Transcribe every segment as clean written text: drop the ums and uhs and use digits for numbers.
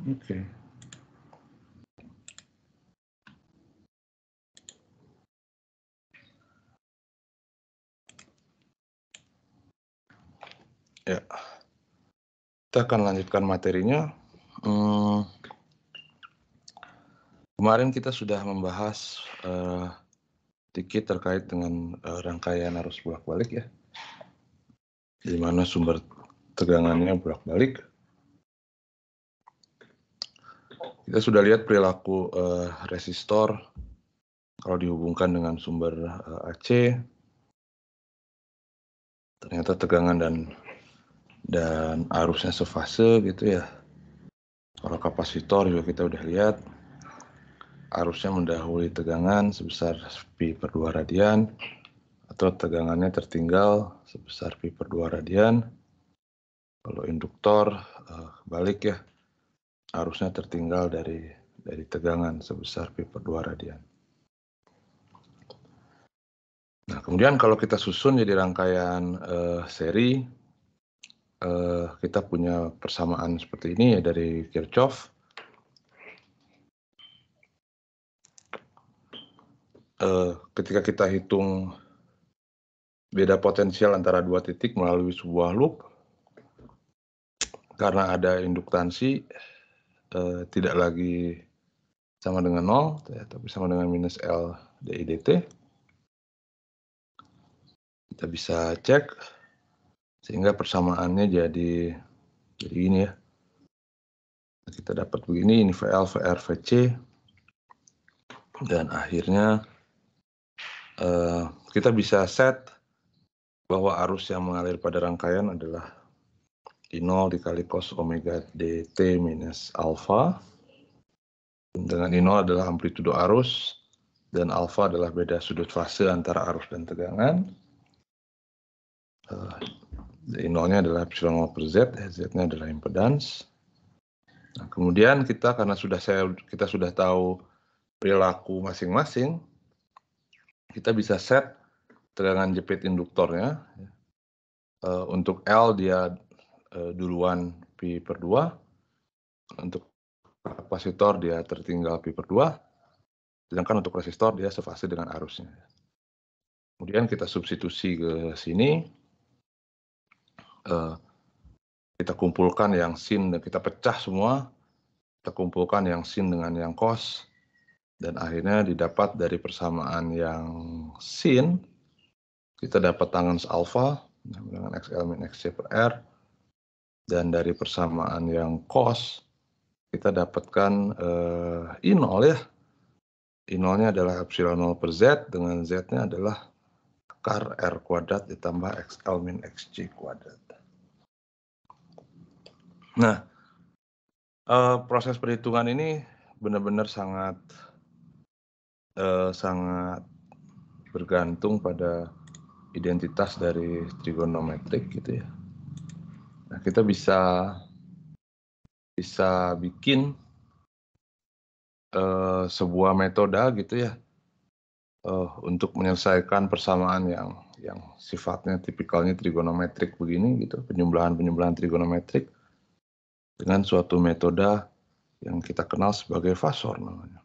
Oke. Ya, kita akan lanjutkan materinya. Kemarin kita sudah membahas sedikit terkait dengan rangkaian arus bolak-balik ya, di mana sumber tegangannya bolak-balik. Kita sudah lihat perilaku resistor kalau dihubungkan dengan sumber AC, ternyata tegangan dan arusnya sefase gitu ya. Kalau kapasitor juga kita udah lihat arusnya mendahului tegangan sebesar Pi/2 radian atau tegangannya tertinggal sebesar Pi/2 radian. Kalau induktor balik ya, arusnya tertinggal dari tegangan sebesar Pi/2 radian. Nah, kemudian kalau kita susun jadi rangkaian seri, kita punya persamaan seperti ini ya dari Kirchhoff. Ketika kita hitung beda potensial antara dua titik melalui sebuah loop, karena ada induktansi tidak lagi sama dengan 0, ya, tapi sama dengan minus L dI dt. Kita bisa cek sehingga persamaannya jadi ini ya. Kita dapat begini, ini VL, VR, VC, dan akhirnya kita bisa set bahwa arus yang mengalir pada rangkaian adalah I0 dikali cos omega dt minus alfa. Dengan I0 adalah amplitudo arus, dan alfa adalah beda sudut fase antara arus dan tegangan. I0-nya adalah epsilon 0 per Z, Z-nya adalah impedans. Nah, kemudian karena kita sudah tahu perilaku masing-masing, kita bisa set tegangan jepit induktornya. Untuk L dia duluan Pi/2, untuk kapasitor dia tertinggal Pi/2, sedangkan untuk resistor dia sefase dengan arusnya. Kemudian kita substitusi ke sini, kita kumpulkan yang sin dan kita pecah semua, kita kumpulkan yang sin dengan yang cos, dan akhirnya didapat dari persamaan yang sin, kita dapat tangens alfa dengan XL min XC per R, dan dari persamaan yang cos, kita dapatkan I0 ya. I0-nya adalah epsilon 0 per Z, dengan Z-nya adalah akar R kuadrat ditambah XL min XC kuadrat. Nah, proses perhitungan ini benar-benar sangat bergantung pada identitas dari trigonometrik gitu ya. Nah, kita bisa bikin sebuah metode gitu ya untuk menyelesaikan persamaan yang sifatnya tipikalnya trigonometrik begini gitu, penjumlahan trigonometrik dengan suatu metode yang kita kenal sebagai fasor namanya.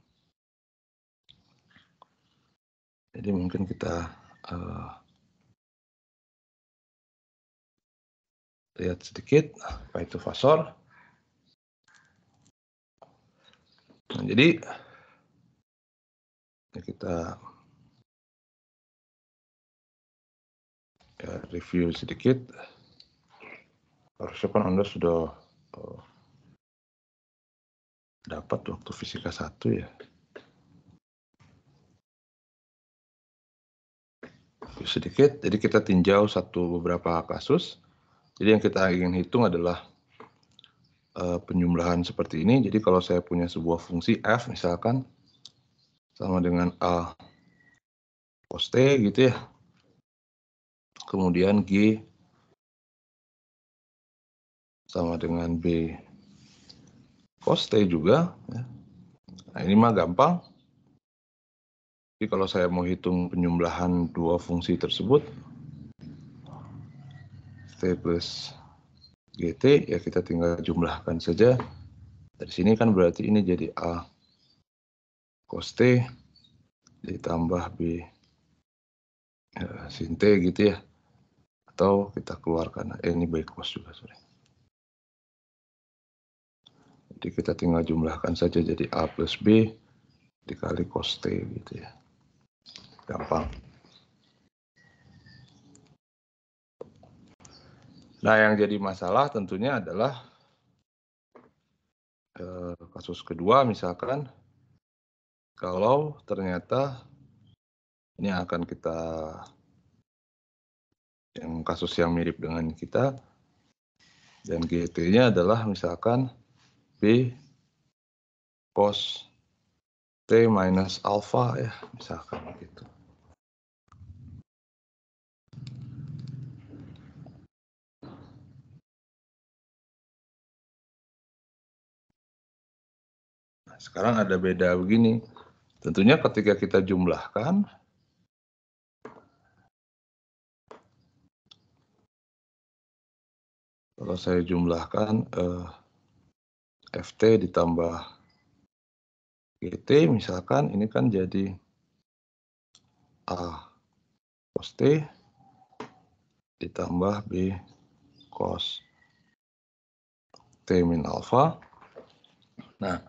Jadi mungkin kita lihat sedikit apa itu fasor. Nah, jadi kita review sedikit. Harusnya kan Anda sudah dapat waktu fisika 1 ya. Sedikit, jadi kita tinjau beberapa kasus. Jadi yang kita ingin hitung adalah penjumlahan seperti ini. Jadi kalau saya punya sebuah fungsi f misalkan sama dengan a cos t gitu ya. Kemudian g sama dengan b cos t juga. Ya. Nah ini mah gampang. Jadi kalau saya mau hitung penjumlahan dua fungsi tersebut, t plus gt, ya kita tinggal jumlahkan saja. Dari sini kan berarti ini jadi A cos T ditambah B sin T gitu ya. Atau kita keluarkan, ini by cos juga, sorry. Jadi kita tinggal jumlahkan saja jadi A plus B dikali cos T gitu ya. Gampang. Nah, yang jadi masalah tentunya adalah kasus kedua misalkan, kalau ternyata ini akan kita, yang kasus yang mirip dengan kita, dan GT-nya adalah misalkan B cos T minus alpha ya, misalkan gitu. Nah, sekarang ada beda begini. Tentunya ketika kita jumlahkan, kalau saya jumlahkan FT ditambah GT misalkan, ini kan jadi A cos T ditambah B cos T min alpha. Nah,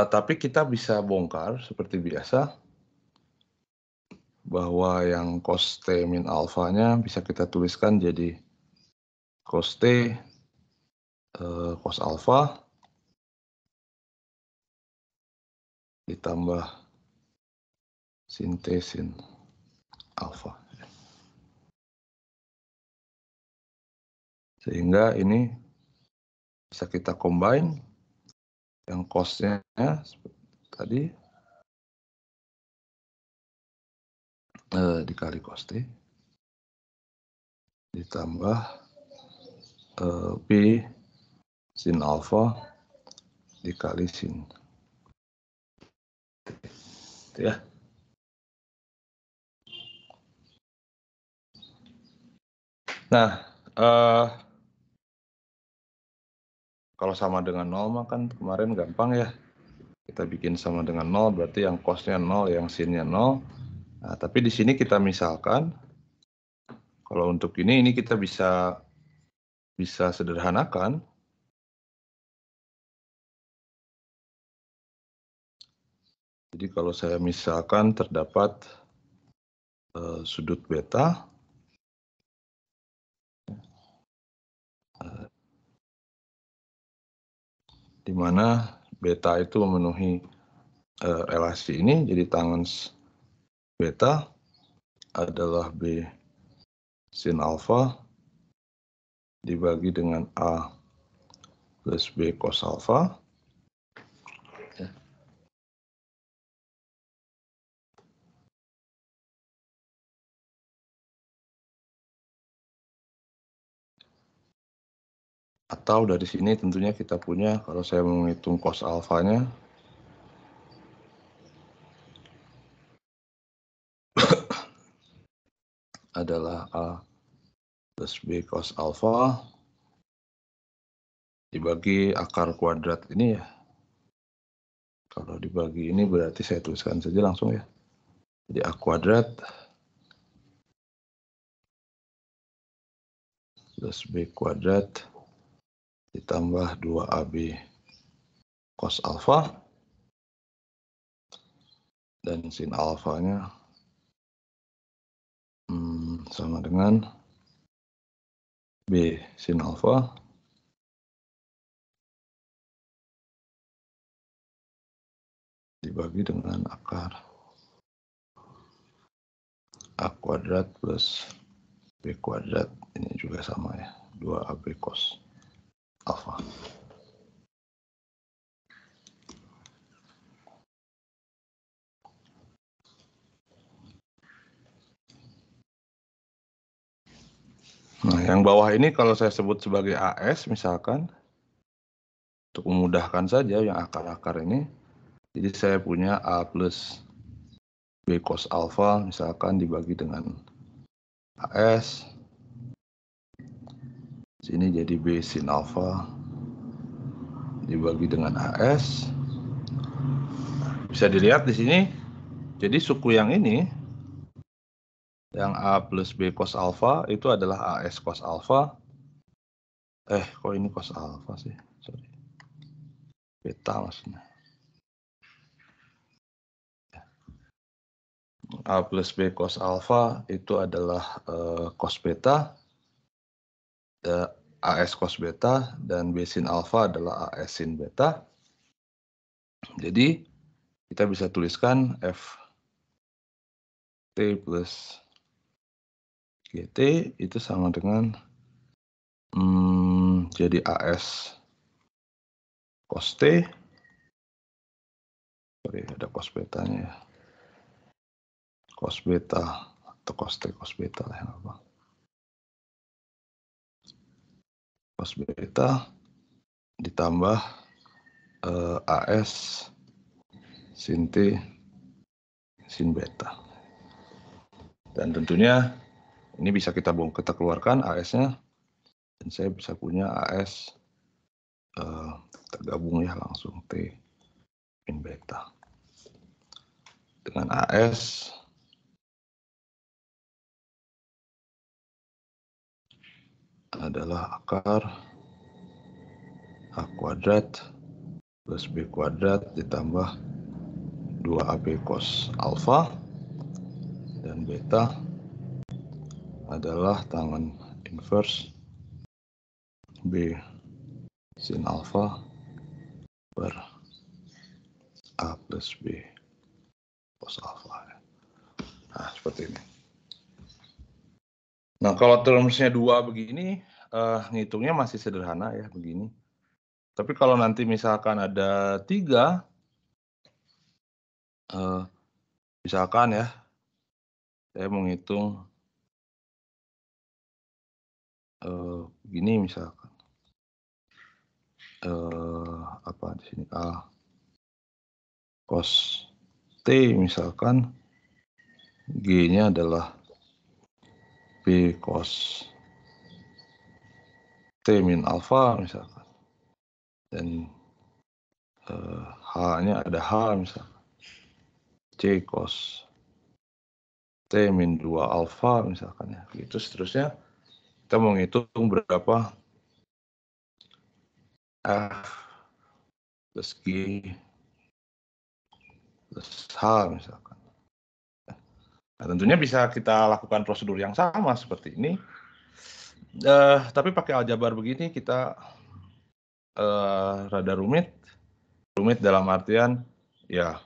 tapi kita bisa bongkar seperti biasa bahwa yang cos T min alpha-nya bisa kita tuliskan jadi cos T cos alpha ditambah sin T sin alpha. Sehingga ini bisa kita combine yang cos-nya seperti tadi dikali cos T ditambah B sin alpha dikali sin T ya. Nah, kalau sama dengan 0 mah kan kemarin gampang ya. Kita bikin sama dengan 0 berarti yang cos-nya 0, yang sin-nya 0. Nah, tapi di sini kita misalkan, kalau untuk ini kita bisa sederhanakan. Jadi kalau saya misalkan terdapat sudut beta, di mana beta itu memenuhi relasi ini, jadi tangens beta adalah B sin alpha dibagi dengan A plus B cos alpha. Atau dari sini tentunya kita punya, kalau saya menghitung cos alfanya, adalah A plus B cos alpha dibagi akar kuadrat ini ya. Kalau dibagi ini berarti saya tuliskan saja langsung ya. Jadi A kuadrat plus B kuadrat ditambah 2AB cos alpha dan sin alfanya sama dengan B sin alpha dibagi dengan akar A kuadrat plus B kuadrat, ini juga sama ya, 2AB cos alpha. Nah, yang bawah ini kalau saya sebut sebagai AS misalkan, untuk memudahkan saja yang akar-akar ini, jadi saya punya A plus B cos alpha misalkan dibagi dengan AS, sini jadi B sin alpha dibagi dengan AS. Bisa dilihat di sini, jadi suku yang ini, yang A plus B cos alpha itu adalah AS cos alpha. Kok ini cos alpha sih? Sorry. Beta maksudnya. A plus B cos alpha itu adalah cos beta, AS cos beta, dan B sin alpha adalah AS sin beta. Jadi kita bisa tuliskan F T plus GT itu sama dengan jadi AS cos T. Sorry, ada cos betanya ya. Cos beta atau cos T cos beta lah yang apa. Cos beta ditambah AS sin T sin beta. Dan tentunya ini bisa kita keluarkan AS-nya, dan saya bisa punya AS tergabung ya langsung T min beta dengan AS adalah akar A kuadrat plus B kuadrat ditambah 2AB cos alpha, dan beta adalah tangan inverse B sin alpha per A plus B cos alpha. Nah, seperti ini. Nah, kalau termsnya 2 begini, ngitungnya masih sederhana ya, begini. Tapi kalau nanti misalkan ada 3, misalkan ya, saya mau ngitung begini misalkan. Apa di sini? A cos T misalkan, G-nya adalah B cos T min alpha misalkan, dan H-nya ada H misalkan, C cos T min 2 alpha misalkan ya, gitu seterusnya. Kita mau ngitung berapa F plus G plus H misalkan. Nah, tentunya bisa kita lakukan prosedur yang sama seperti ini. Tapi pakai aljabar begini kita rada rumit. Rumit dalam artian ya,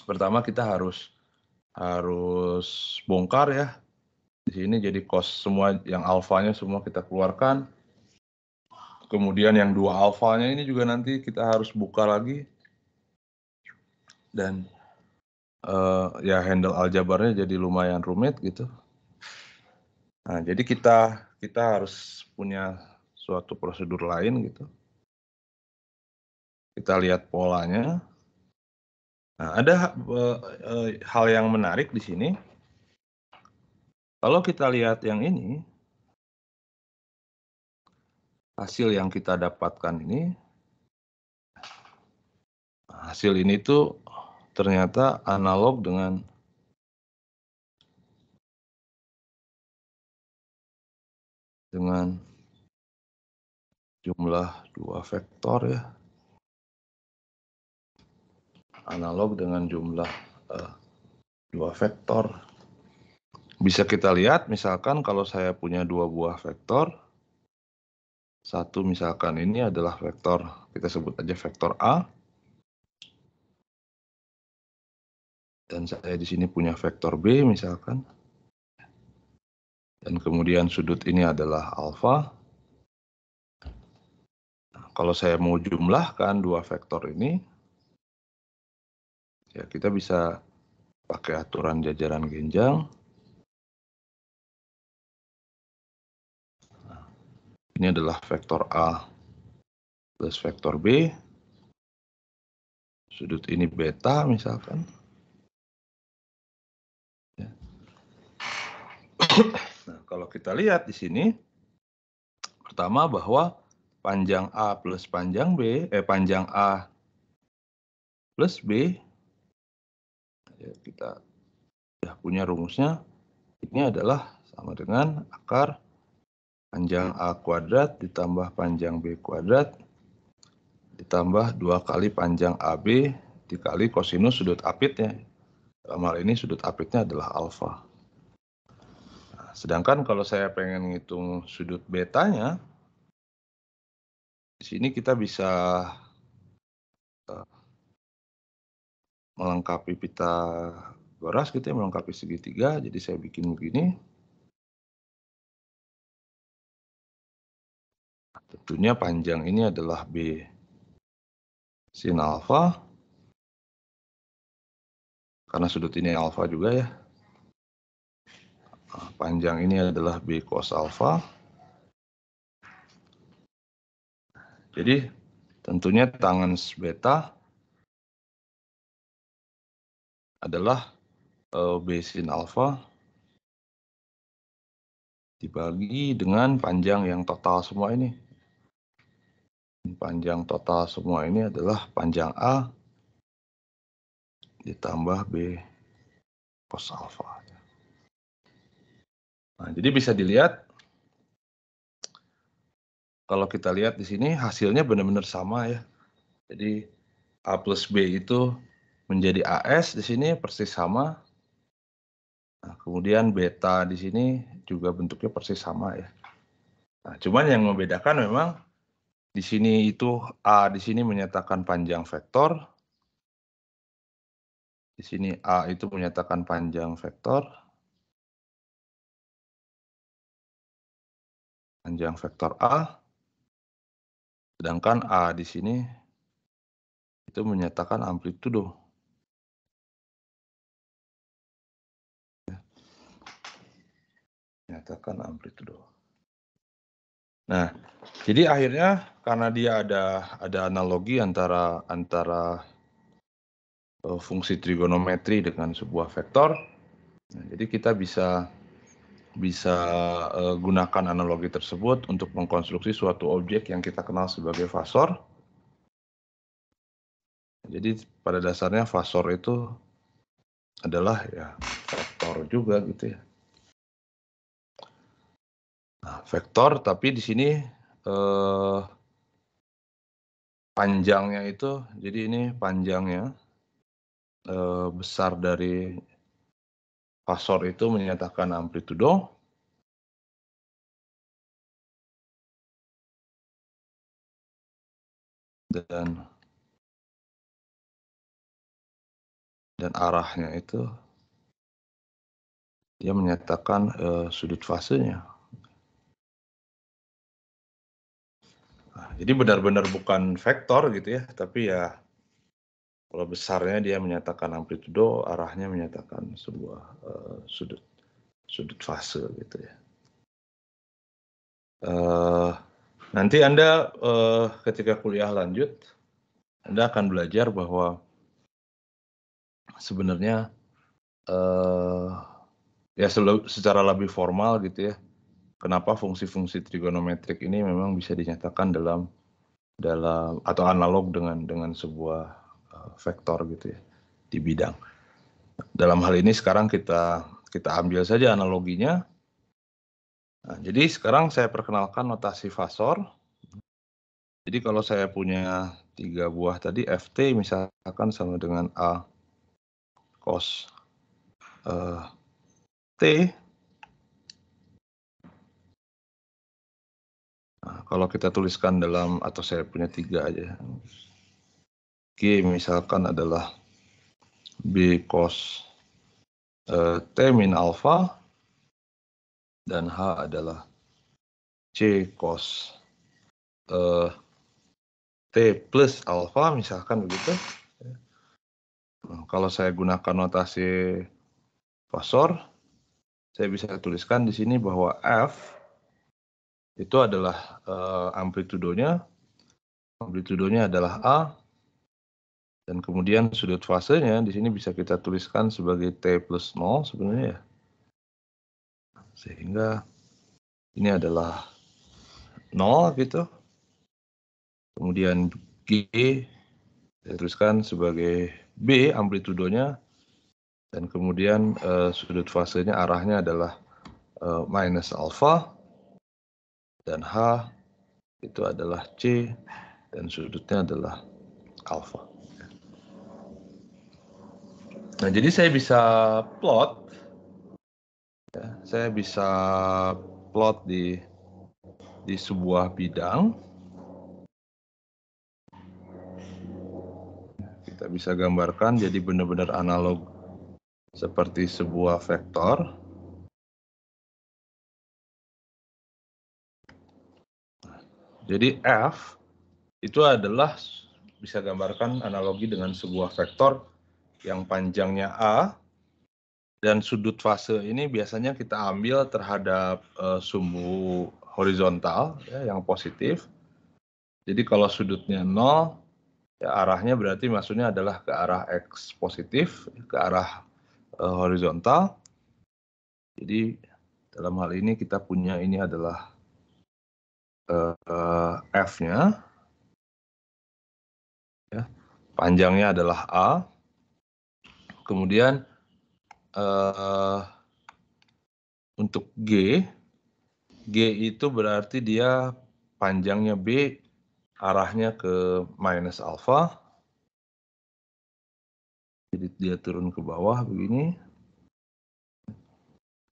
pertama kita harus bongkar ya. Di sini jadi cos semua yang alfanya semua kita keluarkan. Kemudian yang 2 alfanya ini juga nanti kita harus buka lagi. Dan ya handle aljabarnya jadi lumayan rumit gitu. Nah, jadi kita harus punya suatu prosedur lain gitu. Kita lihat polanya. Nah, ada hal yang menarik di sini. Kalau kita lihat yang ini, hasil yang kita dapatkan ini, hasil ini tuh ternyata analog dengan jumlah 2 vektor ya. Analog dengan jumlah 2 vektor. Bisa kita lihat misalkan kalau saya punya 2 buah vektor, satu misalkan ini adalah vektor, kita sebut aja vektor A, dan saya di sini punya vektor B misalkan, dan kemudian sudut ini adalah alfa. Nah, kalau saya mau jumlahkan 2 vektor ini, ya kita bisa pakai aturan jajaran genjang. Ini adalah vektor A plus vektor B. Sudut ini beta misalkan. Ya. Nah, kalau kita lihat di sini, pertama bahwa panjang A plus panjang B, panjang A plus B, ya kita sudah punya rumusnya, ini adalah sama dengan akar panjang A kuadrat ditambah panjang B kuadrat ditambah 2 kali panjang AB dikali kosinus sudut apitnya. Dalam hal ini sudut apitnya adalah alfa. Nah, sedangkan kalau saya pengen ngitung sudut betanya, di sini kita bisa melengkapi Pythagoras gitu ya, melengkapi segitiga. Jadi saya bikin begini. Tentunya panjang ini adalah B sin alfa, karena sudut ini alfa juga ya. Nah, panjang ini adalah B cos alfa. Jadi tentunya tangens beta adalah B sin alfa dibagi dengan panjang yang total semua ini. Panjang total semua ini adalah panjang A ditambah B cos alfa. Nah, jadi bisa dilihat, kalau kita lihat di sini hasilnya benar-benar sama ya. Jadi A plus B itu menjadi AS di sini persis sama. Nah, kemudian beta di sini juga bentuknya persis sama ya. Nah, cuman yang membedakan memang di sini itu A di sini menyatakan panjang vektor. Di sini A itu menyatakan panjang vektor. Panjang vektor A. Sedangkan A di sini itu menyatakan amplitudo. Menyatakan amplitudo. Nah, jadi akhirnya karena dia ada analogi antara fungsi trigonometri dengan sebuah vektor, nah, jadi kita bisa gunakan analogi tersebut untuk mengkonstruksi suatu objek yang kita kenal sebagai fasor. Jadi pada dasarnya fasor itu adalah ya vektor juga gitu ya. Nah, vektor tapi di sini panjangnya itu, jadi ini panjangnya besar dari fasor itu menyatakan amplitudo. Dan arahnya itu dia menyatakan sudut fasenya. Nah, jadi benar-benar bukan vektor gitu ya, tapi ya kalau besarnya dia menyatakan amplitudo, arahnya menyatakan sebuah sudut fase gitu ya. Nanti Anda ketika kuliah lanjut, Anda akan belajar bahwa sebenarnya ya secara lebih formal gitu ya, kenapa fungsi-fungsi trigonometrik ini memang bisa dinyatakan dalam atau analog dengan sebuah vektor gitu ya di bidang. Dalam hal ini sekarang kita ambil saja analoginya. Nah, jadi sekarang saya perkenalkan notasi fasor. Jadi kalau saya punya 3 buah tadi, Ft misalkan sama dengan A cos T. Nah, kalau kita tuliskan dalam, atau saya punya 3 aja. G misalkan adalah B cos T min alfa. Dan H adalah C cos T plus alfa misalkan begitu. Nah, kalau saya gunakan notasi fasor, saya bisa tuliskan di sini bahwa F itu adalah amplitudonya adalah A, dan kemudian sudut fasenya di sini bisa kita tuliskan sebagai T plus 0 sebenarnya ya. Sehingga ini adalah 0 gitu. kemudian G saya tuliskan sebagai B amplitudonya, dan kemudian sudut fasenya arahnya adalah minus alfa, dan H itu adalah C, dan sudutnya adalah alfa. Nah, jadi saya bisa plot, ya, saya bisa plot di sebuah bidang. Kita bisa gambarkan jadi benar-benar analog seperti sebuah vektor. Jadi F itu adalah bisa gambarkan analogi dengan sebuah vektor yang panjangnya A, dan sudut fase ini biasanya kita ambil terhadap sumbu horizontal, ya, yang positif. Jadi kalau sudutnya 0, ya arahnya berarti maksudnya adalah ke arah X positif, ke arah horizontal. Jadi dalam hal ini kita punya ini adalah F-nya, ya, panjangnya adalah A. Kemudian untuk G itu berarti dia panjangnya B, arahnya ke minus alfa. Jadi dia turun ke bawah begini.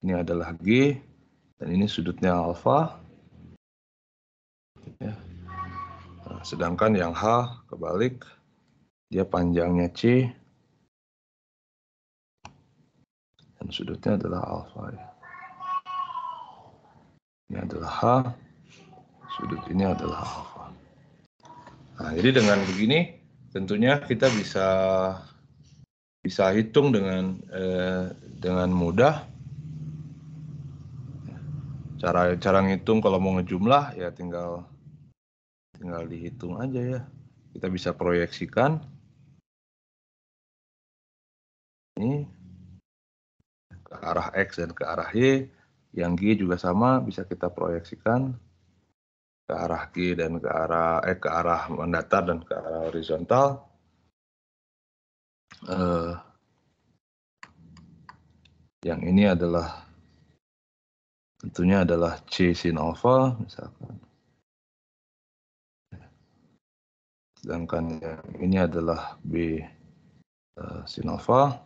Ini adalah G, dan ini sudutnya alfa. Ya. Nah, sedangkan yang H kebalik, dia panjangnya C, dan sudutnya adalah alfa. Ya. Ini adalah H, sudut ini adalah alfa. Nah, jadi dengan begini tentunya kita bisa hitung dengan mudah. Cara ngitung kalau mau ngejumlah ya tinggal dihitung aja ya. Kita bisa proyeksikan ini ke arah X dan ke arah Y. Yang G juga sama, bisa kita proyeksikan ke arah G dan ke arah mendatar dan ke arah horizontal. Yang ini adalah tentunya adalah C sin alfa misalkan. Sedangkan yang ini adalah B sin alfa.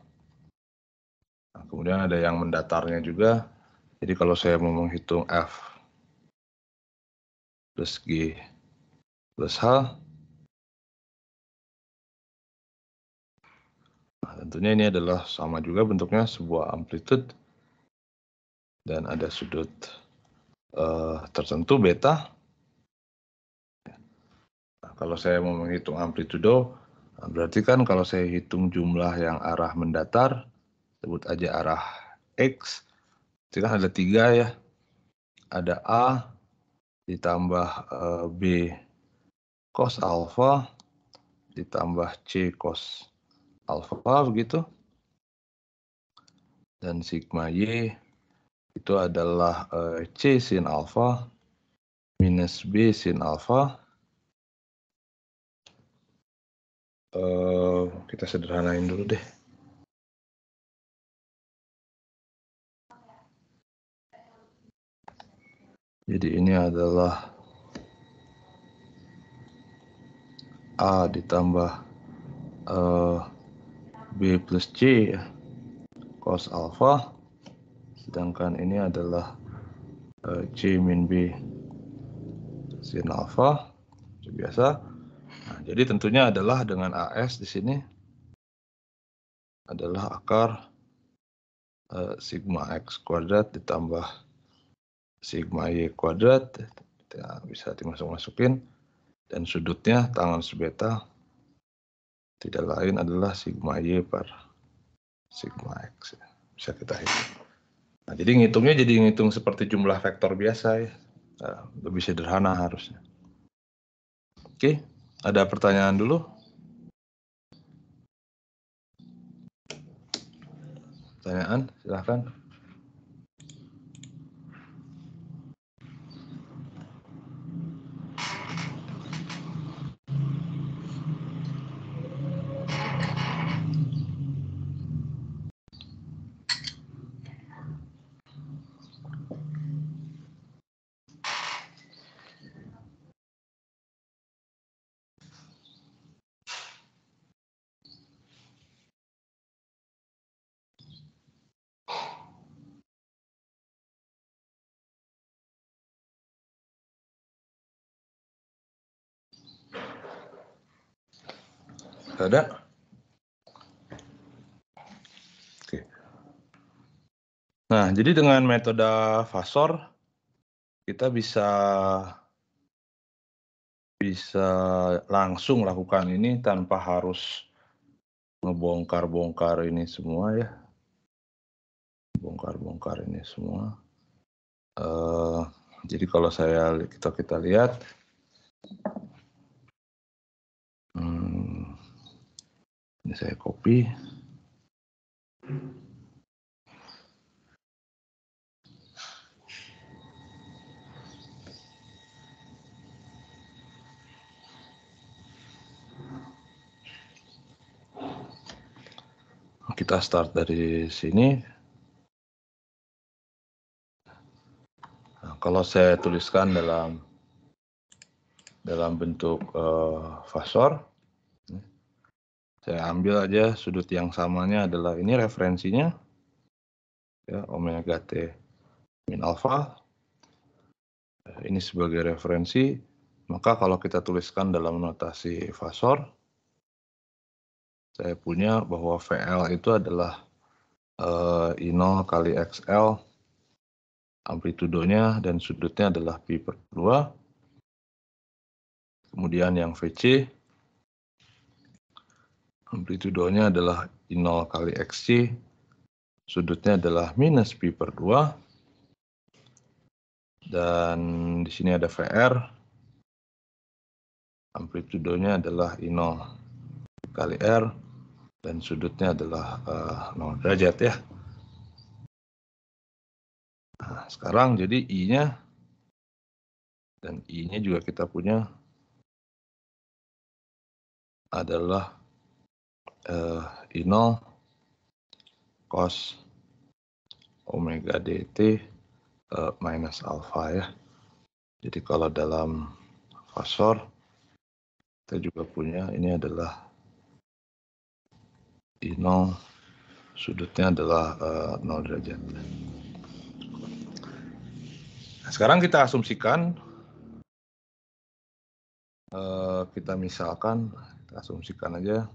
Nah, kemudian ada yang mendatarnya juga. Jadi kalau saya mau menghitung F plus G plus H, nah, tentunya ini adalah sama juga bentuknya sebuah amplitude dan ada sudut tertentu beta. Nah, kalau saya mau menghitung amplitudo, nah berarti kan kalau saya hitung jumlah yang arah mendatar, sebut aja arah X, itu kan ada 3 ya. Ada A ditambah B cos alfa ditambah C cos alfa begitu. Dan sigma Y itu adalah C sin alfa minus B sin alfa. Kita sederhanain dulu deh. Jadi ini adalah A ditambah B plus C cos alfa, sedangkan ini adalah C min B sin alfa, biasa. Nah, jadi tentunya adalah dengan AS di sini adalah akar sigma X kuadrat ditambah sigma Y kuadrat, ya, bisa dimasuk-masukin, dan sudutnya tangens beta tidak lain adalah sigma Y per sigma X. Bisa kita hitung. Nah, jadi ngitungnya jadi ngitung seperti jumlah vektor biasa ya. Nah, lebih sederhana harusnya. Oke, ada pertanyaan dulu? Pertanyaan, silahkan. Ada? Oke. Nah, jadi dengan metode Fasor, kita bisa langsung lakukan ini tanpa harus ngebongkar-bongkar ini semua ya. Bongkar-bongkar ini semua. Jadi kalau kita lihat, ini saya copy. Kita start dari sini. Nah, kalau saya tuliskan dalam bentuk Fasor, saya ambil aja sudut yang samanya adalah ini referensinya, ya, omega t min alfa. Ini sebagai referensi, maka kalau kita tuliskan dalam notasi Fasor, saya punya bahwa VL itu adalah I0 kali XL, amplitudonya dan sudutnya adalah pi per 2. Kemudian yang VC, amplitudonya adalah I0 kali XC, sudutnya adalah minus pi per 2. Dan di sini ada VR, amplitudonya adalah I0 kali R, dan sudutnya adalah 0 derajat ya. Nah, sekarang jadi I-nya dan I-nya juga kita punya adalah I0 cos omega dt minus alfa ya. Jadi kalau dalam Fasor, kita juga punya ini adalah I0, sudutnya adalah 0 derajat. Nah, sekarang kita asumsikan, kita asumsikan aja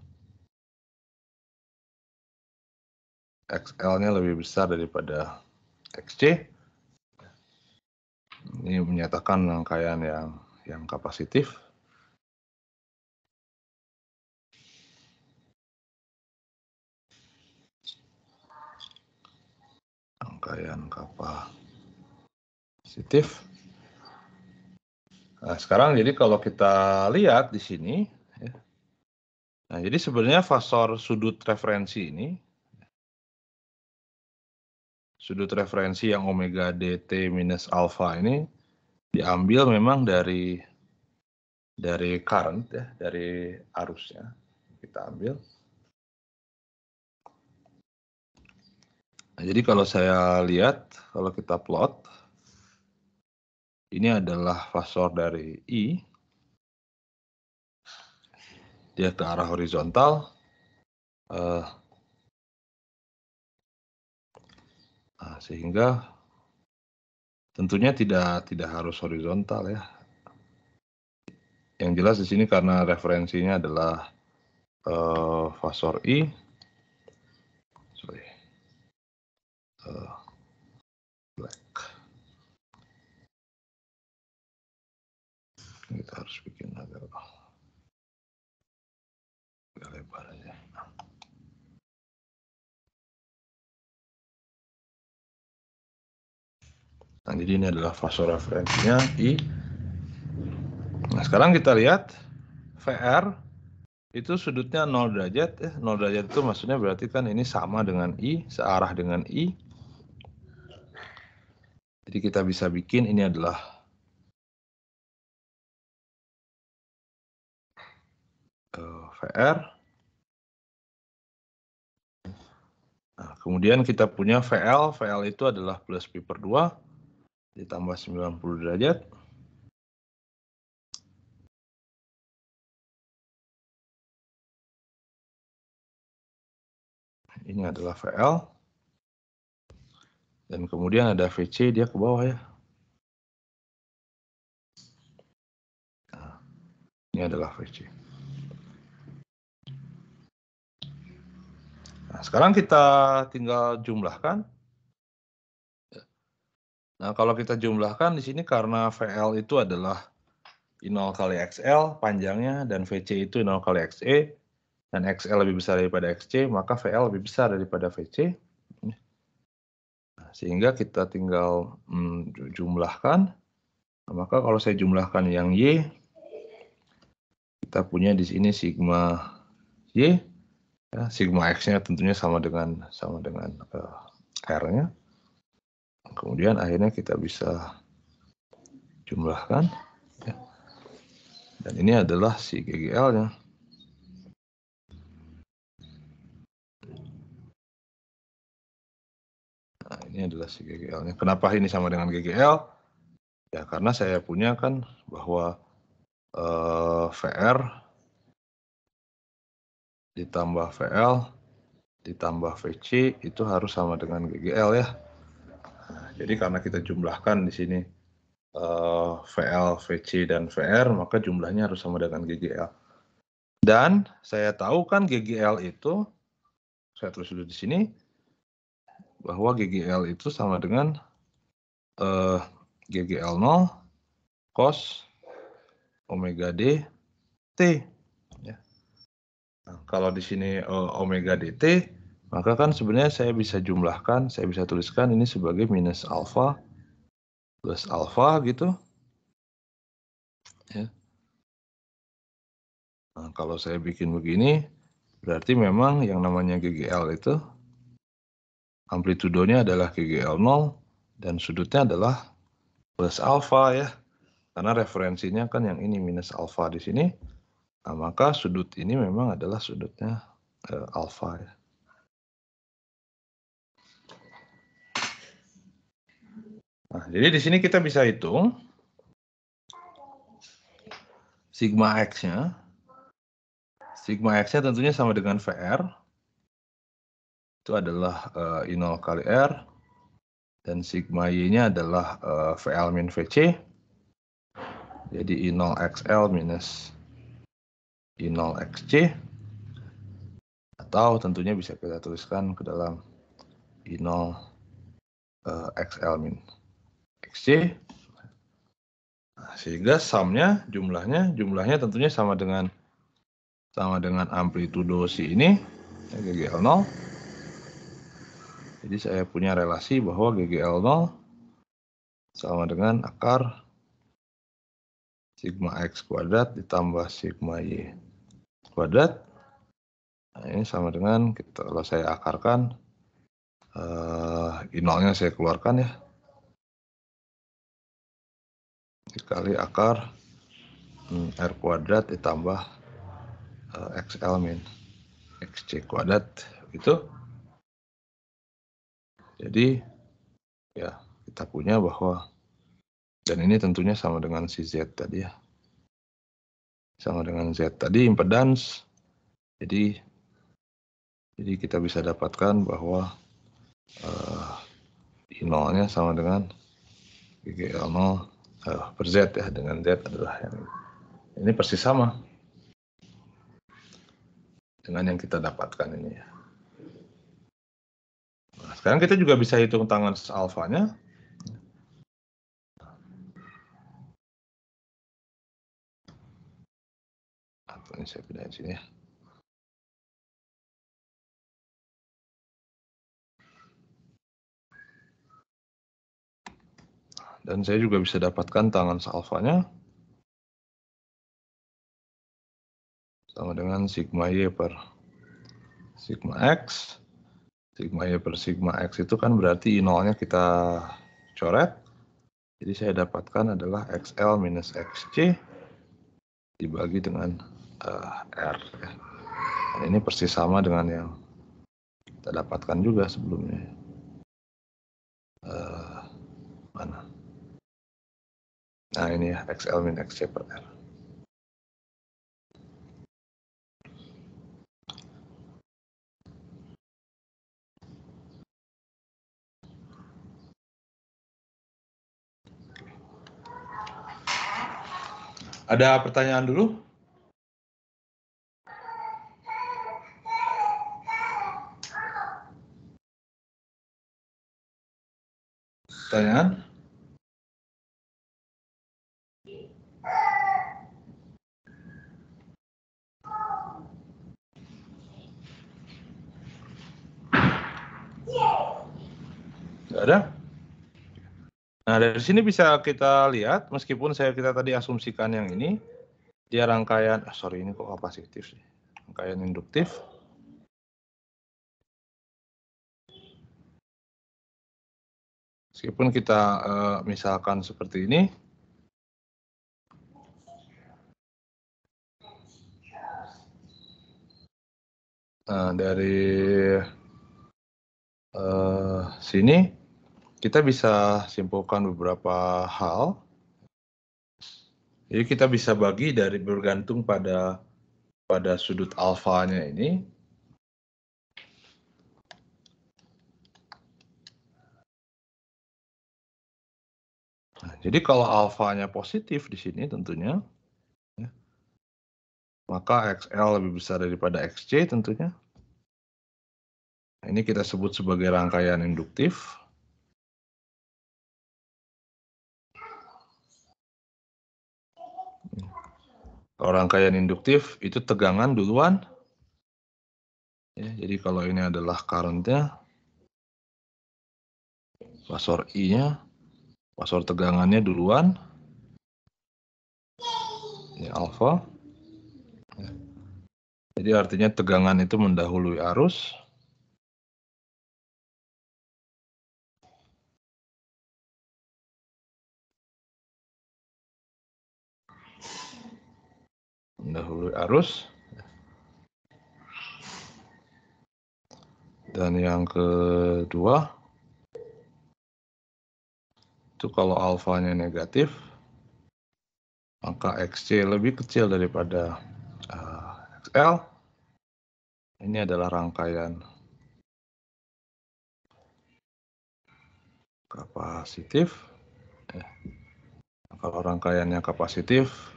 XL-nya lebih besar daripada XC. Ini menyatakan rangkaian yang kapasitif. Rangkaian kapasitif. Nah, sekarang jadi kalau kita lihat di sini, ya, nah jadi sebenarnya Fasor sudut referensi ini, sudut referensi yang omega dt minus alfa ini diambil memang dari current ya, dari arusnya kita ambil. Nah, jadi kalau saya lihat, kalau kita plot, ini adalah Fasor dari I, dia ke arah horizontal. Nah, sehingga tentunya tidak harus horizontal ya. Yang jelas di sini karena referensinya adalah Fasor I, black. Kita harus bikin agak lebar aja. Nah, jadi ini adalah Fasor referensinya I. Nah, sekarang kita lihat VR itu sudutnya 0 derajat ya. 0 derajat itu maksudnya berarti kan ini sama dengan I, searah dengan I. Jadi kita bisa bikin ini adalah VR. Nah, kemudian kita punya VL. VL itu adalah plus pi per 2 ditambah 90 derajat. Ini adalah VL. Dan kemudian ada VC, dia ke bawah ya. Nah, ini adalah VC. Nah, sekarang kita tinggal jumlahkan. Nah, kalau kita jumlahkan di sini karena VL itu adalah I0 kali XL panjangnya dan VC itu 0 kali XE dan XL lebih besar daripada XC, maka VL lebih besar daripada VC. Nah, sehingga kita tinggal jumlahkan. Nah, maka kalau saya jumlahkan yang Y, kita punya di sini sigma Y, ya, sigma X-nya tentunya sama dengan R-nya. Kemudian akhirnya kita bisa jumlahkan. Ya. Dan ini adalah si GGL-nya. Nah, ini adalah si GGL-nya. Kenapa ini sama dengan GGL? Ya, karena saya punya kan bahwa VR ditambah VL ditambah VC itu harus sama dengan GGL ya. Nah, jadi karena kita jumlahkan di sini VL, VC, dan VR, maka jumlahnya harus sama dengan GGL. Dan saya tahu kan GGL itu, saya tulis dulu di sini, bahwa GGL itu sama dengan GGL 0 cos omega D T. Ya. Nah, kalau di sini omega dt, maka kan sebenarnya saya bisa jumlahkan, saya bisa tuliskan ini sebagai minus alfa plus alfa gitu. Ya. Nah, kalau saya bikin begini, berarti memang yang namanya GGL itu amplitudonya adalah GGL 0 dan sudutnya adalah plus alfa ya. Karena referensinya kan yang ini minus alfa di sini. Nah, maka sudut ini memang adalah sudutnya alfa ya. Nah, jadi di sini kita bisa hitung sigma X-nya. Sigma X-nya tentunya sama dengan VR. Itu adalah I0 kali R. Dan sigma Y-nya adalah VL min VC. Jadi I0 XL minus I0 XC. Atau tentunya bisa kita tuliskan ke dalam I0 XL min XC. Nah, sehingga sumnya jumlahnya tentunya sama dengan amplitudo si ini, GGL 0. Jadi saya punya relasi bahwa GGL 0 sama dengan akar sigma X kuadrat ditambah sigma Y kuadrat. Nah, ini sama dengan, kalau saya akarkan, I0-nya saya keluarkan ya. Dikali akar R kuadrat ditambah XL min XC kuadrat gitu. Jadi ya kita punya bahwa, dan ini tentunya sama dengan si Z tadi ya. Sama dengan Z tadi impedans. Jadi kita bisa dapatkan bahwa I0-nya sama dengan GGL 0 per Z ya, dengan Z adalah yang ini persis sama dengan yang kita dapatkan ini ya. Nah, sekarang kita juga bisa hitung tangan alfanya. Atau ini saya pindahin sini ya. Dan saya juga bisa dapatkan tangan alfanya sama dengan sigma Y per sigma X. Sigma Y per sigma X itu kan berarti I0-nya kita coret. Jadi saya dapatkan adalah XL minus XC dibagi dengan R. Ya. Dan ini persis sama dengan yang kita dapatkan juga sebelumnya. Mana? Nah ini ya, XL min XC per R. Ada pertanyaan dulu? Pertanyaan? Nggak ada? Nah, dari sini bisa kita lihat, meskipun kita tadi asumsikan yang ini, dia rangkaian, sorry ini kok kapasitif sih, rangkaian induktif. Meskipun kita misalkan seperti ini, nah, dari sini kita bisa simpulkan beberapa hal. Jadi kita bisa bagi dari bergantung pada sudut alfanya ini. Nah, jadi kalau alfanya positif di sini tentunya, ya, maka XL lebih besar daripada XC tentunya. Nah, ini kita sebut sebagai rangkaian induktif. Kalau rangkaian induktif itu tegangan duluan. Ya, jadi kalau ini adalah current-nya, pasor I-nya, pasor tegangannya duluan. Ini alfa. Ya. Jadi artinya tegangan itu mendahului arus. Mendahului arus. Dan yang kedua, itu kalau alfanya negatif, maka XC lebih kecil daripada XL. Ini adalah rangkaian kapasitif. Kalau rangkaiannya kapasitif,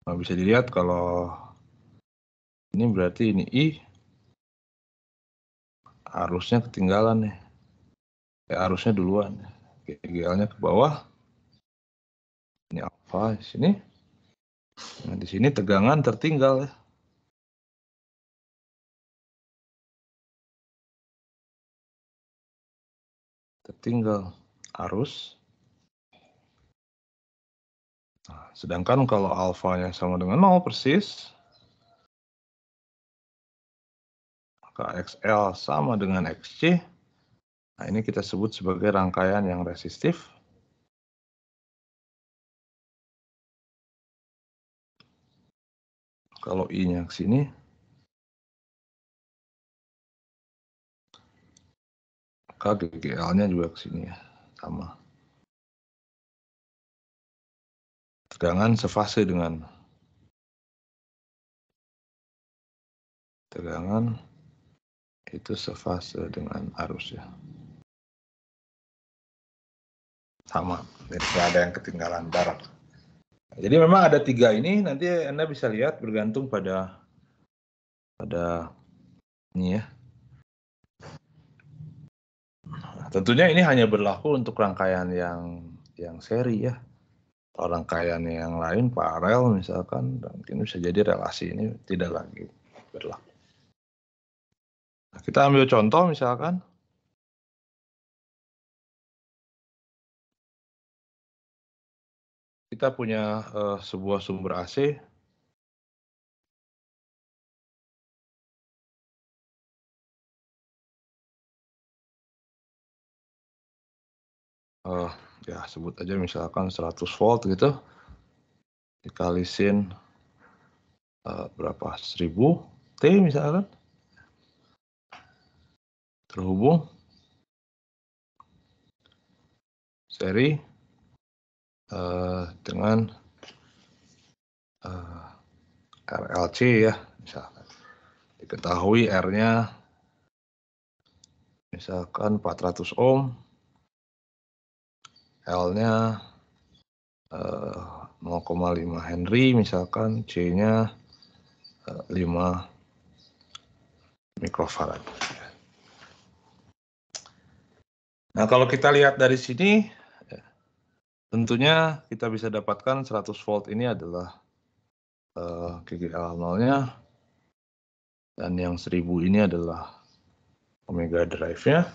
bisa dilihat kalau ini berarti ini I, arusnya ketinggalan nih. Arusnya duluan. GL-nya ke bawah. Ini alfa di sini. Nah, di sini tegangan tertinggal ya. Tertinggal arus. Nah, sedangkan kalau alfanya sama dengan 0 persis, maka XL sama dengan XC. Nah, ini kita sebut sebagai rangkaian yang resistif. Kalau I-nya ke sini, maka GGL-nya juga ke sini ya, sama. Tegangan sefase dengan tegangan itu sefase dengan arus ya. Sama, jadi tidak ada yang ketinggalan barat. Jadi memang ada 3 ini, nanti Anda bisa lihat bergantung pada ini ya. Nah, tentunya ini hanya berlaku untuk rangkaian yang seri ya. Kalau rangkaian yang lain paralel misalkan, mungkin bisa jadi relasi ini tidak lagi berlaku. Nah, kita ambil contoh misalkan. Kita punya sebuah sumber AC. Ya sebut aja misalkan 100 volt gitu. Dikali sin berapa? 1000 T misalkan. Terhubung seri dengan RLC ya misalkan. Diketahui R-nya misalkan 400 ohm, L-nya 0,5 Henry misalkan, C-nya 5 mikrofarad. Nah, kalau kita lihat dari sini, tentunya kita bisa dapatkan 100 volt ini adalah GGL 0-nya, dan yang 1000 ini adalah Omega drive-nya.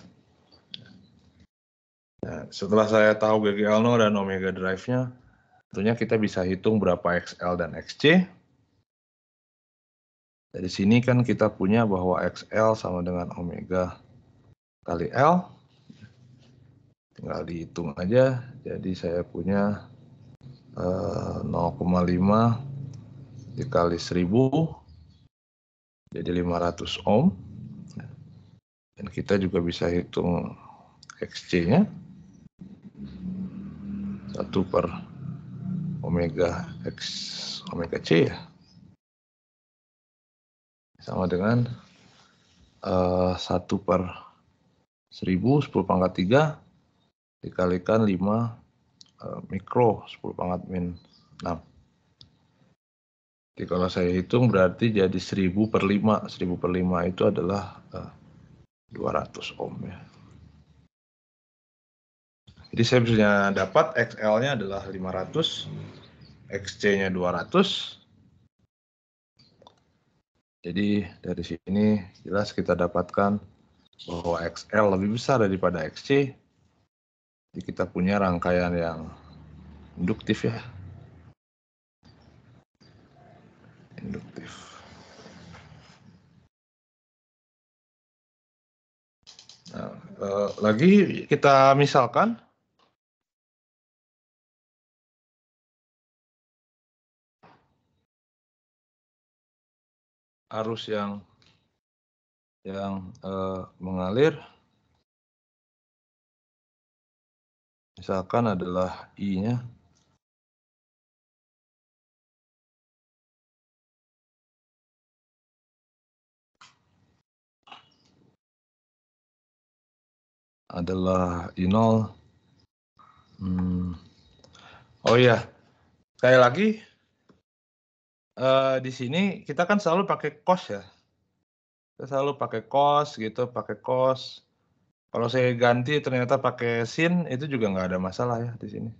Nah, setelah saya tahu GGL 0 dan Omega drive-nya, tentunya kita bisa hitung berapa XL dan XC. Dari sini kan kita punya bahwa XL sama dengan Omega kali L. Tinggal dihitung aja. Jadi saya punya 0,5 dikali 1000 jadi 500 ohm. Dan kita juga bisa hitung XC-nya 1 per Omega X Omega C ya. Sama dengan 1 per 1000 10 pangkat 3 dikalikan 5 mikro 10 pangkat min 6. Jadi kalau saya hitung berarti jadi 1000 per 5. 1000 per 5 itu adalah 200 ohm ya. Jadi saya bisa dapat XL-nya adalah 500, XC-nya 200. Jadi dari sini jelas kita dapatkan bahwa XL lebih besar daripada XC. Jadi kita punya rangkaian yang induktif ya. Induktif. Nah, lagi kita misalkan arus yang mengalir misalkan adalah I-nya adalah I0. Oh iya, sekali lagi di sini kita kan selalu pakai cos ya. Kita selalu pakai cos gitu, pakai cos. Kalau saya ganti ternyata pakai sin, itu juga nggak ada masalah ya di sini.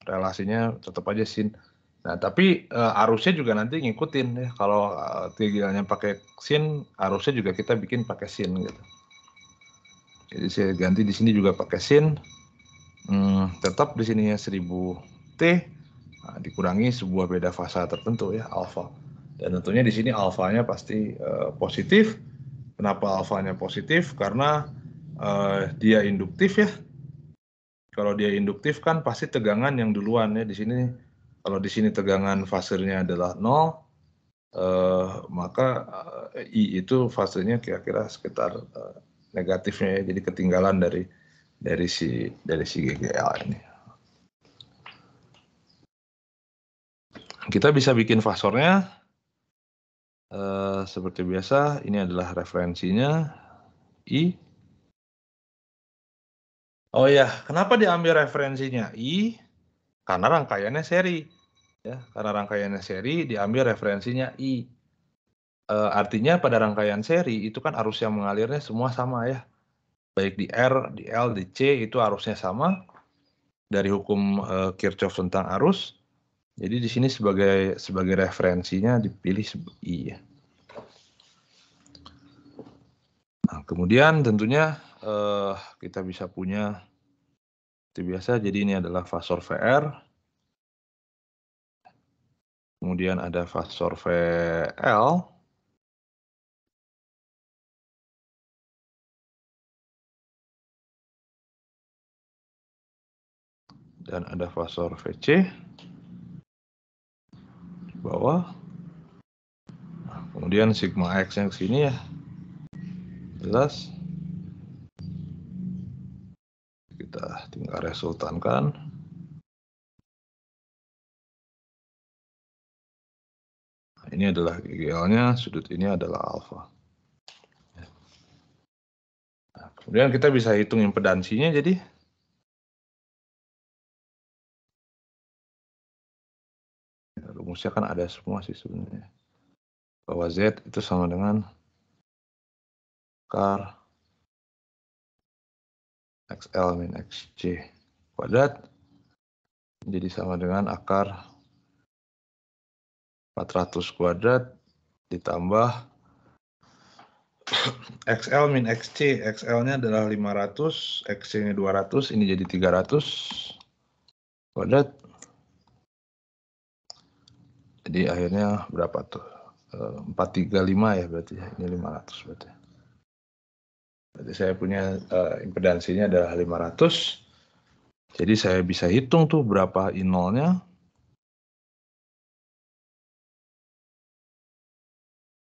Relasinya tetap aja sin. Nah, tapi arusnya juga nanti ngikutin ya. Kalau TGL-nya pakai sin, arusnya juga kita bikin pakai sin gitu. Jadi saya ganti di sini juga pakai sin. Tetap di sininya 1000 T dikurangi sebuah beda fasa tertentu ya, alfa. Dan tentunya di sini alfanya pasti positif. Kenapa alfanya positif? Karena dia induktif ya. Kalau dia induktif kan pasti tegangan yang duluan ya. Di sini kalau di sini tegangan fasenya adalah 0, maka I itu fasenya kira-kira sekitar negatifnya ya. Jadi ketinggalan dari si GGL ini. Kita bisa bikin fasornya seperti biasa. Ini adalah referensinya I. Oh ya, kenapa diambil referensinya I? Karena rangkaiannya seri. Ya, karena rangkaiannya seri diambil referensinya I. Artinya pada rangkaian seri itu kan arus yang mengalirnya semua sama ya. Baik di R, di L, di C itu arusnya sama. Dari hukum Kirchhoff tentang arus. Jadi di sini sebagai referensinya dipilih I ya. Nah, kemudian tentunya kita bisa punya seperti biasa. Jadi ini adalah fasor VR. Kemudian ada fasor VL. Dan ada fasor VC di bawah. Nah, kemudian sigma X yang sini ya. Jelas. Kita tinggal resultankan. Nah, ini adalah GGL-nya, sudut ini adalah alfa. Nah, kemudian kita bisa hitung impedansinya jadi. Rumusnya kan ada semua sih sebenarnya. Bahwa Z itu sama dengan kar XL min XC kuadrat menjadi sama dengan akar 400 kuadrat ditambah XL min XC. XL-nya adalah 500, XC-nya 200, ini jadi 300 kuadrat. Jadi akhirnya berapa tuh? 435 ya berarti ya. Ini 500 berarti. Berarti saya punya impedansinya adalah 500. Jadi saya bisa hitung tuh berapa I0-nya.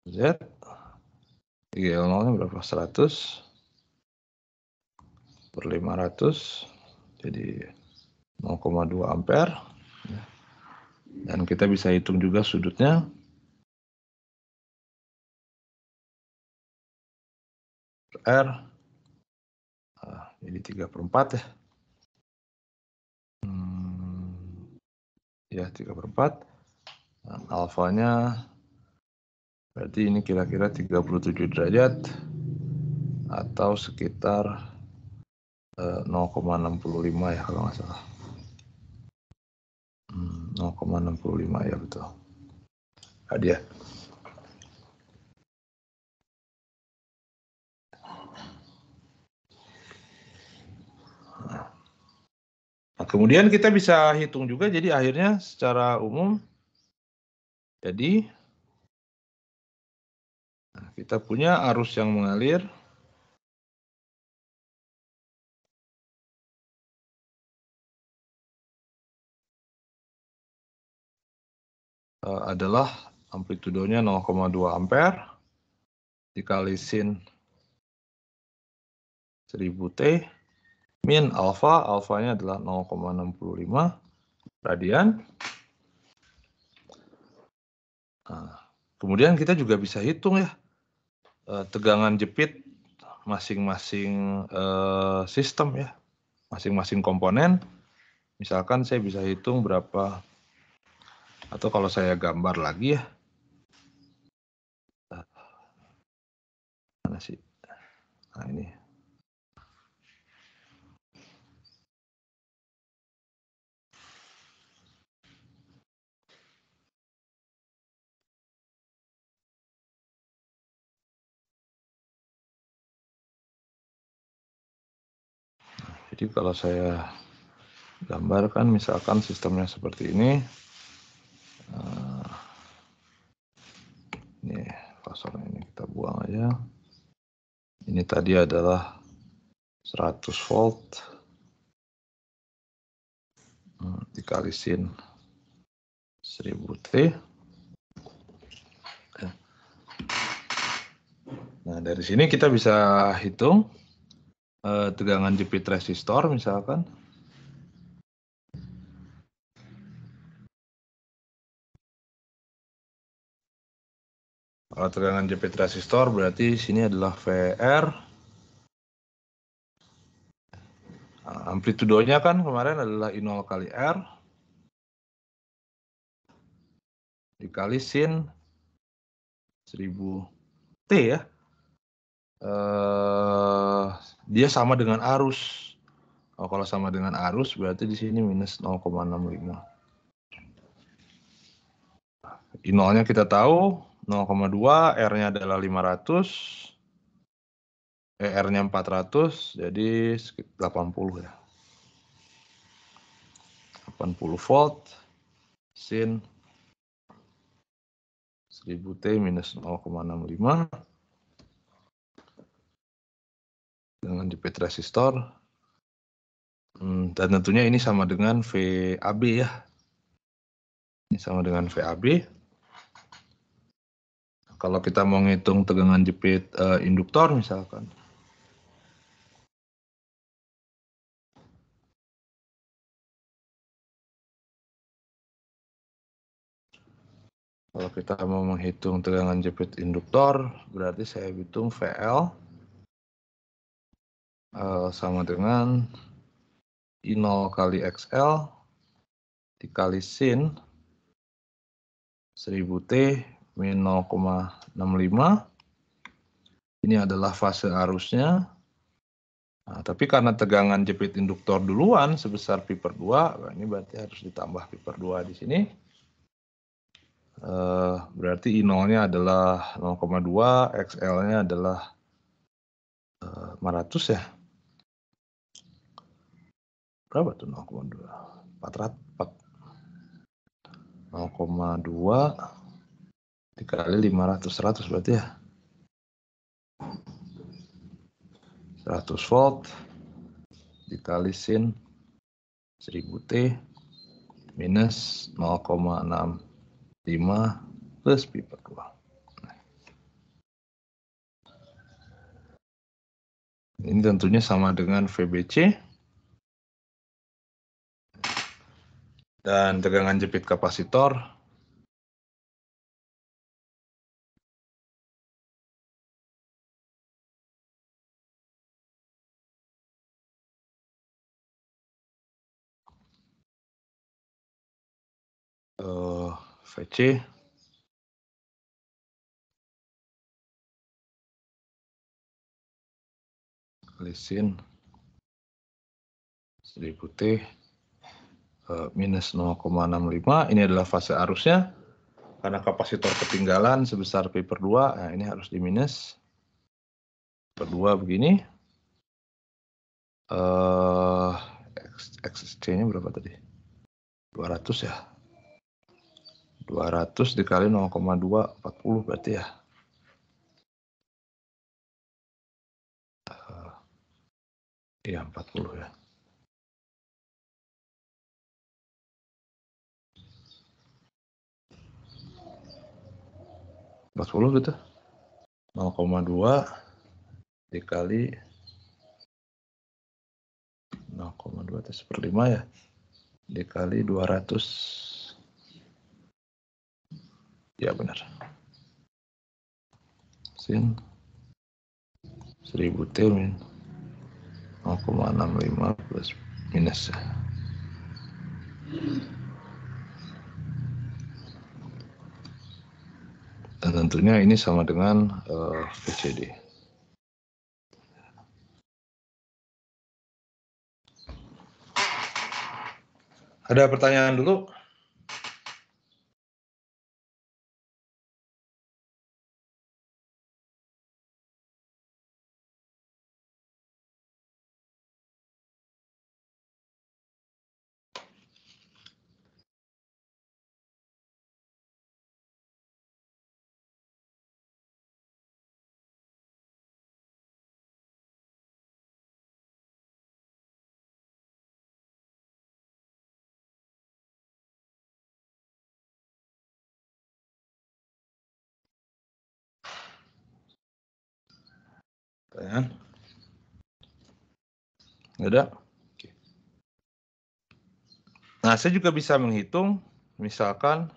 Z. IL0-nya berapa? 100 per 500. Jadi 0,2 ampere. Dan kita bisa hitung juga sudutnya. R. Jadi 3/4 ya. Ya 3/4. Nah, alfanya berarti ini kira-kira 37 derajat atau sekitar 0,65 ya kalau nggak salah. 0,65 ya betul. Hadiah. Nah, kemudian kita bisa hitung juga, jadi akhirnya secara umum, jadi kita punya arus yang mengalir adalah amplitudonya 0,2 ampere dikali sin 1000 T min alfa, alfanya adalah 0,65 radian. Nah, kemudian kita juga bisa hitung ya tegangan jepit masing-masing sistem ya, masing-masing komponen. Misalkan saya bisa hitung berapa, atau kalau saya gambar lagi ya, mana sih? Nah ini. Jadi kalau saya gambarkan misalkan sistemnya seperti ini. Ini pasang ini kita buang aja. Ini tadi adalah 100 volt dikali sin 1000 T. Nah, dari sini kita bisa hitung tegangan jepit resistor misalkan. Kalau tegangan jepit resistor berarti sini adalah VR. Amplitudonya kan kemarin adalah I0 kali R dikali sin 1000 T ya. Dia sama dengan arus. Kalau sama dengan arus berarti di sini minus 0,65. I0-nya kita tahu 0,2, R-nya adalah 500, R-nya 400, jadi 80 ya. 80 volt sin 1000 T minus 0,65 dengan jepit resistor. Dan tentunya ini sama dengan VAB ya. Ini sama dengan VAB. Kalau kita mau ngitung tegangan jepit induktor misalkan. Kalau kita mau menghitung tegangan jepit induktor, berarti saya hitung VL sama dengan I0 kali XL dikali sin 1000 T min 0,65. Ini adalah fase arusnya. Nah, tapi karena tegangan jepit induktor duluan sebesar pi per 2, ini berarti harus ditambah pi per 2 di sini. Berarti I0-nya adalah 0,2, XL-nya adalah 500 ya. Berapa tuh 0,2? 0,2 dikali 500, 100 berarti ya. 100 volt dikali sin 1000 T minus 0,65 plus pi per 2. Ini tentunya sama dengan VBC. Dan tegangan jepit kapasitor VC kali sin 1000 T minus 0,65. Ini adalah fase arusnya. Karena kapasitor ketinggalan sebesar pi per 2, nah ini harus diminus. Per 2 begini. XC-nya berapa tadi? 200 ya. 200 dikali 0,2, 40 berarti ya. Iya, 40 ya. gitu. 0,2 dikali 0,2 itu 1/5 ya. Dikali 200. Ya benar. Sin 1000 T min 0,65 plus minus. Dan tentunya ini sama dengan VCD. Ada pertanyaan dulu? Pertanyaan? Nggak ada? Oke. Nah, saya juga bisa menghitung, misalkan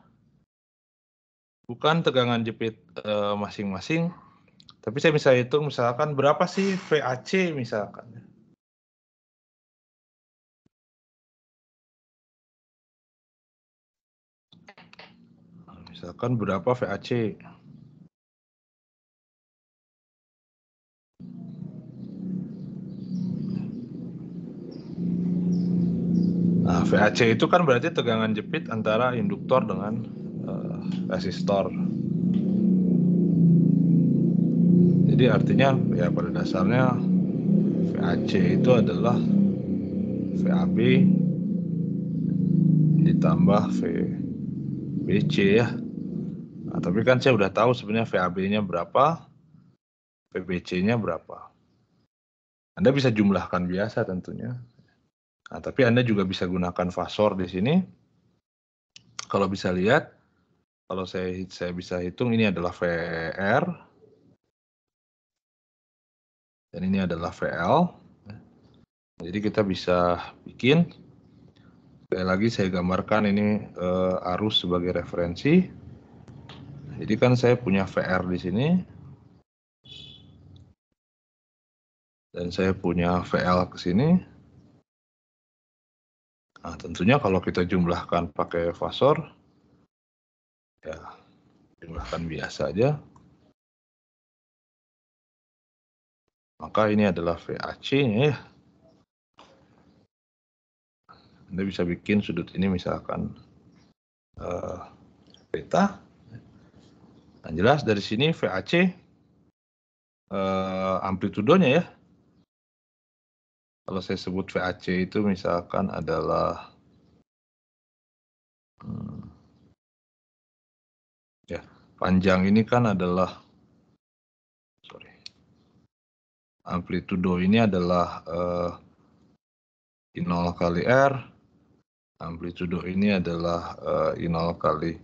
bukan tegangan jepit masing-masing, tapi saya bisa hitung misalkan berapa sih VAC misalkan. Misalkan berapa VAC. Nah, VAC itu kan berarti tegangan jepit antara induktor dengan resistor. Jadi artinya ya pada dasarnya VAC itu adalah VAB ditambah VBC ya. Nah, tapi kan saya udah tahu sebenarnya VAB-nya berapa, VBC-nya berapa. Anda bisa jumlahkan biasa tentunya. Nah, tapi Anda juga bisa gunakan fasor di sini. Kalau bisa lihat, kalau saya bisa hitung ini adalah VR dan ini adalah VL. Jadi kita bisa bikin. Sekali lagi saya gambarkan ini arus sebagai referensi. Jadi kan saya punya VR di sini. Dan saya punya VL ke sini. Nah, tentunya kalau kita jumlahkan pakai fasor, ya jumlahkan biasa aja. Maka ini adalah VAC-nya ya. Anda bisa bikin sudut ini misalkan beta. Nah, jelas dari sini VAC amplitudonya ya. Kalau saya sebut VAC itu misalkan adalah ya, panjang ini kan adalah amplitudo ini adalah I0 kali R, amplitudo ini adalah I0 kali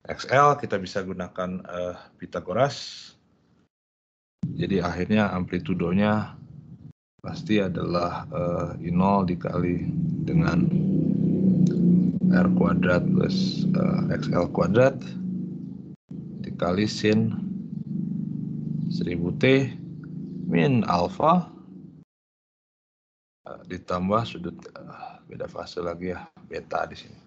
XL, kita bisa gunakan Pythagoras. Jadi akhirnya amplitudonya pasti adalah I0 dikali dengan R kuadrat plus XL kuadrat dikali sin 1000T min alfa ditambah sudut beda fase lagi ya, beta di sini.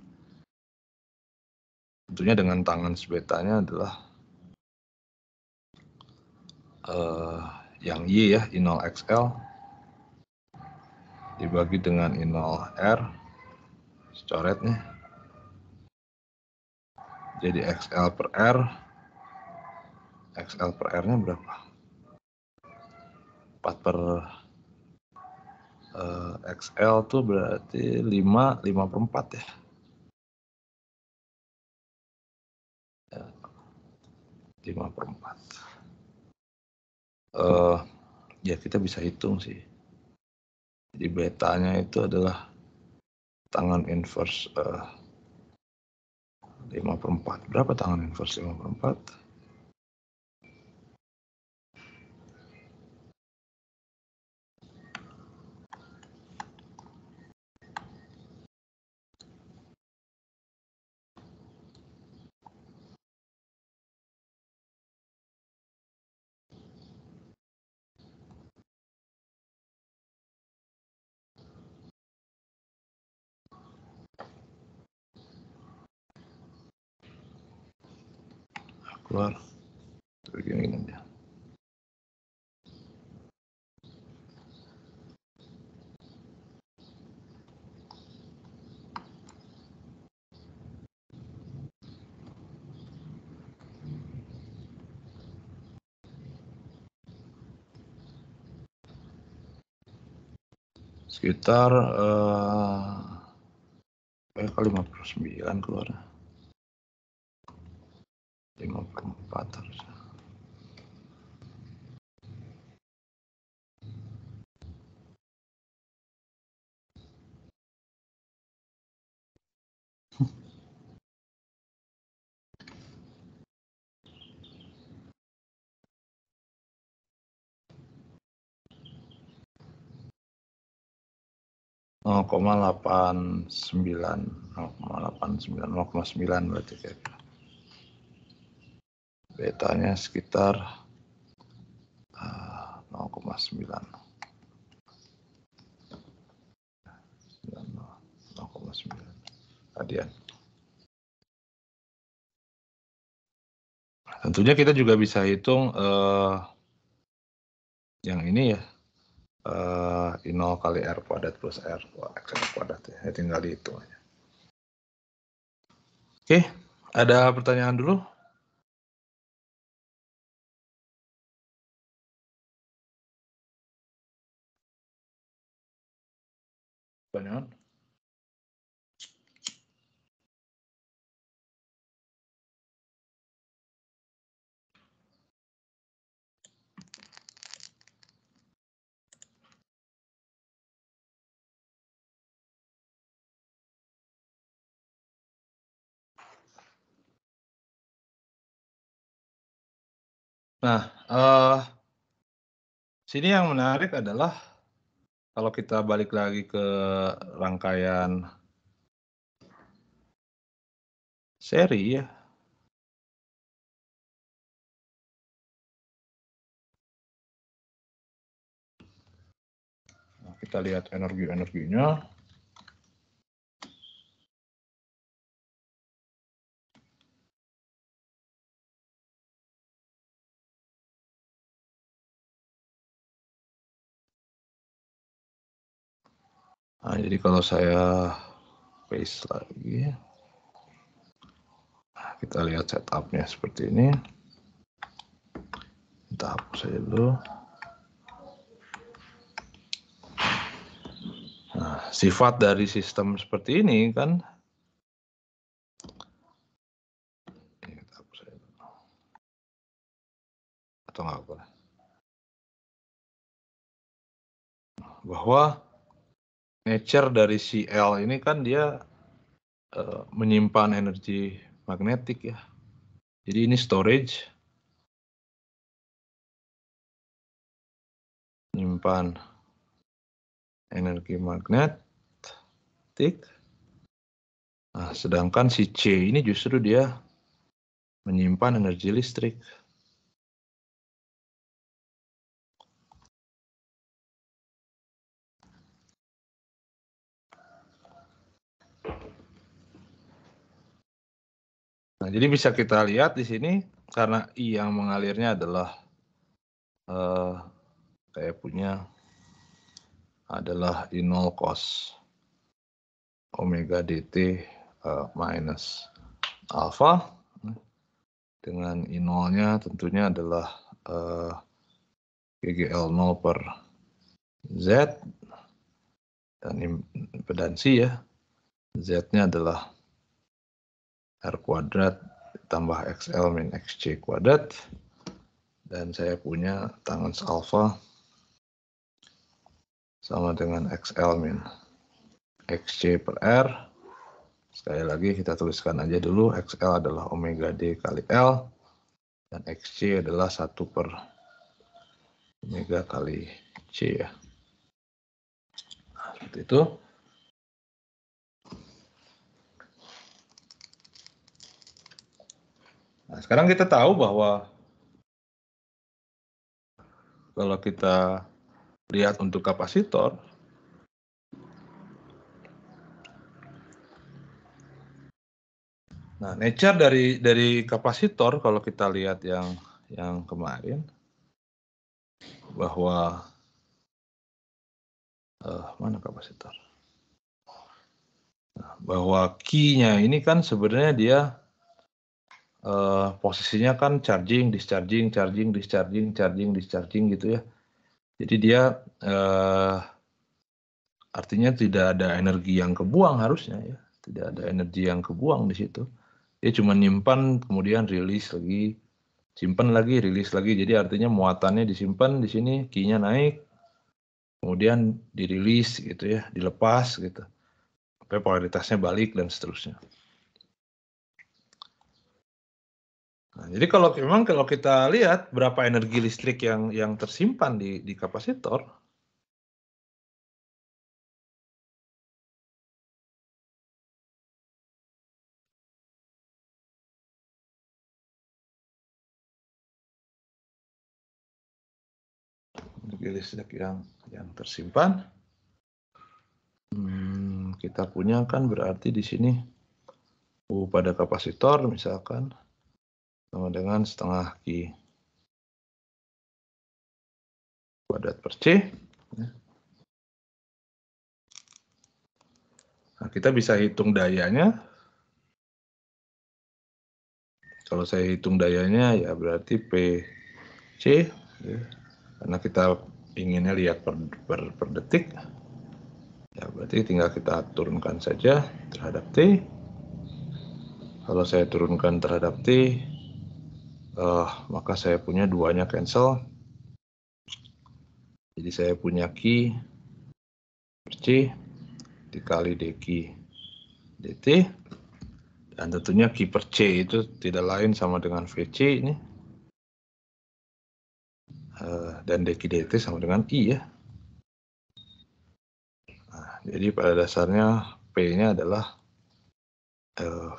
Tentunya dengan tangan sebetanya adalah yang Y ya, I0XL dibagi dengan I0R, coretnya. Jadi XL per R, XL per R-nya berapa? 4 per XL tuh berarti 5 per 4 ya. 5 per 4. Ya kita bisa hitung sih. Jadi betanya itu adalah tangan inverse 5 per 4. Berapa tangan inverse 5 per 4? Keluar begini aja. Sekitar kali 59 keluar. 5 per 4 harusnya. Nol koma 9 berarti kira-kira. Betanya sekitar 0,9. 0,9 tadian. Tentunya kita juga bisa hitung yang ini ya, I0 kali R kuadrat plus R XL kuadrat ya, tinggal dihitung aja. Oke, ada pertanyaan dulu? Pertanyaan? Nah, sini yang menarik adalah kalau kita balik lagi ke rangkaian seri ya. Nah, kita lihat energi-energinya. Nah, jadi kalau saya paste lagi, nah, kita lihat setupnya seperti ini. Kita hapus saja dulu. Nah, sifat dari sistem seperti ini kan, ini kita hapus saja dulu. Atau nggak boleh. Bahwa nature dari si L ini kan dia menyimpan energi magnetik ya. Jadi ini storage, menyimpan energi magnetik. Nah, sedangkan si C ini justru dia menyimpan energi listrik. Nah, jadi bisa kita lihat di sini karena I yang mengalirnya adalah saya punya adalah I0 cos omega dt minus alpha, dengan I0-nya tentunya adalah GGL0 per Z, dan impedansi ya, Z-nya adalah R kuadrat tambah XL min XC kuadrat, dan saya punya tangans alpha sama dengan XL min XC per R. Sekali lagi kita tuliskan aja dulu, XL adalah omega D kali L, dan XC adalah 1 per omega kali C ya. Nah, seperti itu. Nah, sekarang kita tahu bahwa kalau kita lihat untuk kapasitor, nah nature dari kapasitor kalau kita lihat yang kemarin, bahwa mana kapasitor? Nah, bahwa key-nya ini kan sebenarnya dia posisinya kan charging, discharging, charging, discharging, charging, discharging gitu ya. Jadi dia artinya tidak ada energi yang kebuang harusnya ya, tidak ada energi yang kebuang di situ. Dia cuma nyimpan kemudian rilis lagi, simpan lagi, rilis lagi. Jadi artinya muatannya disimpan di sini, key-nya naik, kemudian dirilis gitu ya, dilepas gitu, sampai polaritasnya balik dan seterusnya. Nah, jadi memang kalau kita lihat berapa energi listrik yang tersimpan di kapasitor, energi listrik yang tersimpan, kita punya kan berarti di sini U pada kapasitor misalkan sama dengan setengah Q kuadrat per C. Nah, kita bisa hitung dayanya. Kalau saya hitung dayanya ya berarti PC ya, karena kita inginnya lihat per detik. Ya berarti tinggal kita turunkan saja terhadap T. Kalau saya turunkan terhadap T, maka saya punya duanya cancel. Jadi saya punya Q per C dikali dQ dt. Dan tentunya Q per C itu tidak lain sama dengan VC ini. Dan dQ dt sama dengan I ya. Nah, jadi pada dasarnya P-nya adalah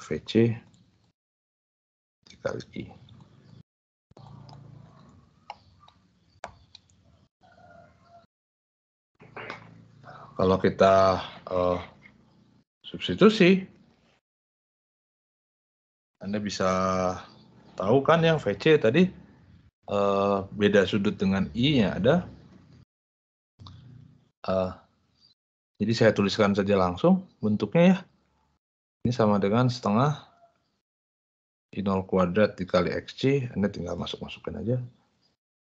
VC dikali I. Kalau kita substitusi, Anda bisa tahu kan yang VC tadi beda sudut dengan I-nya ada Jadi saya tuliskan saja langsung bentuknya ya. Ini sama dengan setengah I0 kuadrat dikali XC, Anda tinggal masuk-masukin aja.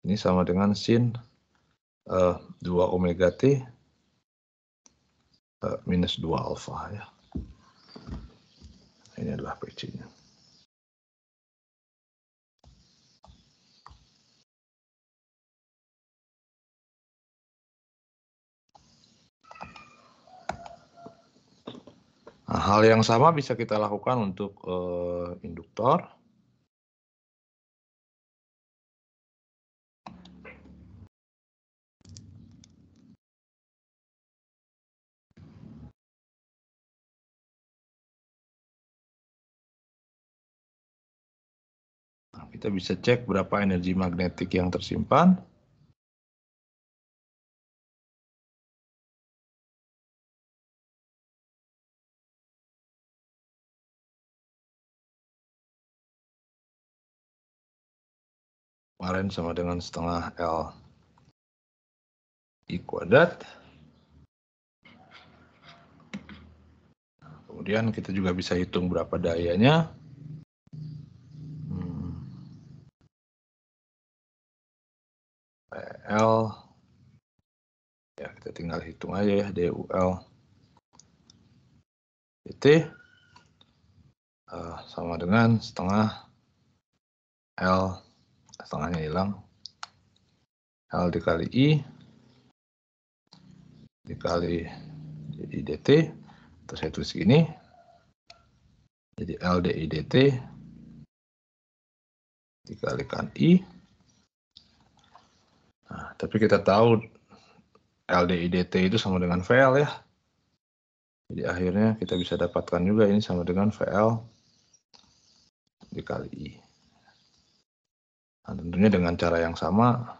Ini sama dengan sin 2 omega T minus 2 alfa ya. Ini adalah PC-nya. Nah, hal yang sama bisa kita lakukan untuk induktor. Nah, kita bisa cek berapa energi magnetik yang tersimpan. Kemarin sama dengan setengah L I kuadrat. Kemudian kita juga bisa hitung berapa dayanya. PL, ya kita tinggal hitung aja ya, DUL dt sama dengan setengah L, setengahnya hilang, L dikali I dikali jadi dt, atau saya tulis gini, jadi L di dt dikalikan I. Nah, tapi kita tahu LDI dt itu sama dengan VL ya. Jadi akhirnya kita bisa dapatkan juga ini sama dengan VL dikali I. Nah, tentunya dengan cara yang sama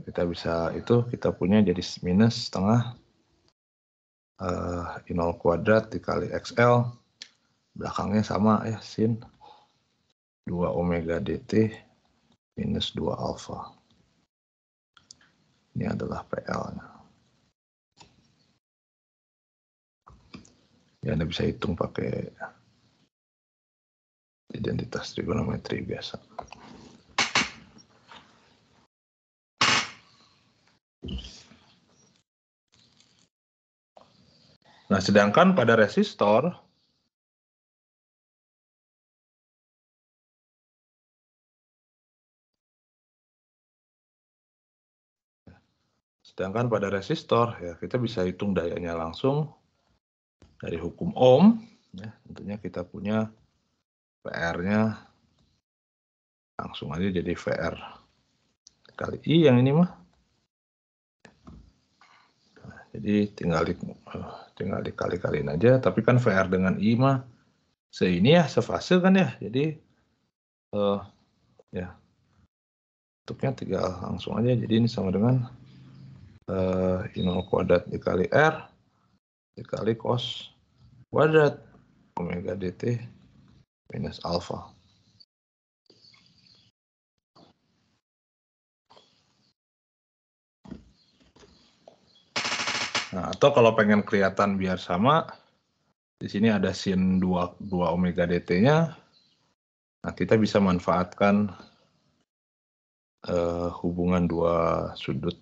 kita bisa kita punya jadi minus setengah I0 kuadrat dikali XL, belakangnya sama ya, sin 2 omega dt minus 2 alfa. Ini adalah PL-nya. Ya, Anda bisa hitung pakai identitas trigonometri biasa. Nah, sedangkan pada resistor, ya kita bisa hitung dayanya langsung dari hukum Ohm. Ya, tentunya kita punya PR-nya langsung aja jadi VR kali I yang ini mah. Nah, jadi tinggal dikali-kaliin aja, tapi kan VR dengan I mah ini ya, sefase kan ya. Jadi ya bentuknya tinggal langsung aja. Jadi ini sama dengan I0 kuadrat dikali R dikali cos kuadrat omega dt minus alfa. Nah, atau kalau pengen kelihatan biar sama, di sini ada sin 2 omega dt-nya. Nah, kita bisa manfaatkan hubungan dua sudut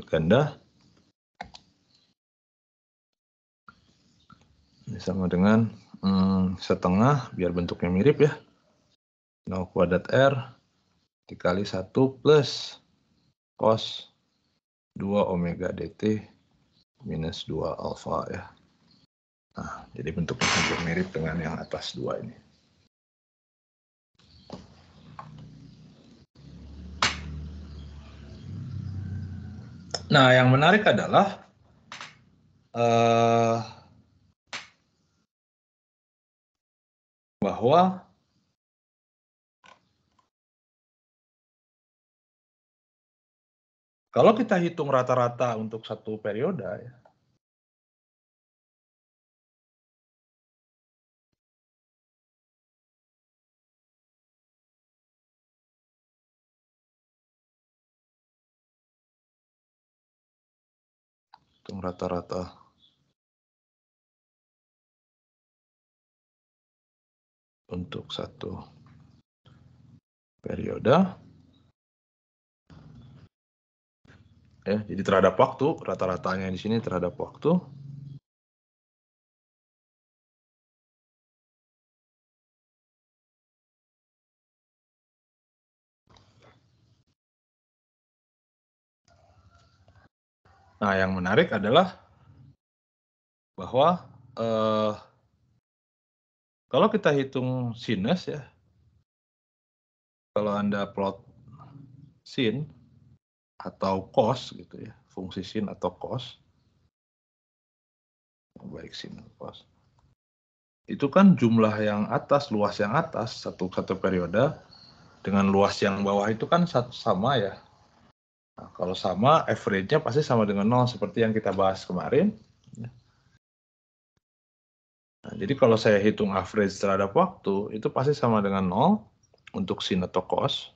ganda. Ini sama dengan setengah, biar bentuknya mirip ya, 0 kuadrat R dikali 1 plus cos 2 omega dt minus 2 alfa ya. Nah, jadi bentuknya hampir mirip dengan yang atas 2 ini. Nah, yang menarik adalah bahwa kalau kita hitung rata-rata untuk satu periode ya, hitung rata-rata untuk satu periode. Ya, jadi terhadap waktu, rata-ratanya di sini terhadap waktu. Nah, yang menarik adalah bahwa kalau kita hitung sinus ya, kalau Anda plot sin atau cos gitu ya, fungsi sin atau cos, baik sin atau cos, itu kan jumlah yang atas, luas yang atas, satu periode, dengan luas yang bawah itu kan sama ya. Nah, kalau sama, average-nya pasti sama dengan 0, seperti yang kita bahas kemarin. Nah, jadi kalau saya hitung average terhadap waktu, itu pasti sama dengan 0 untuk sin atau cos.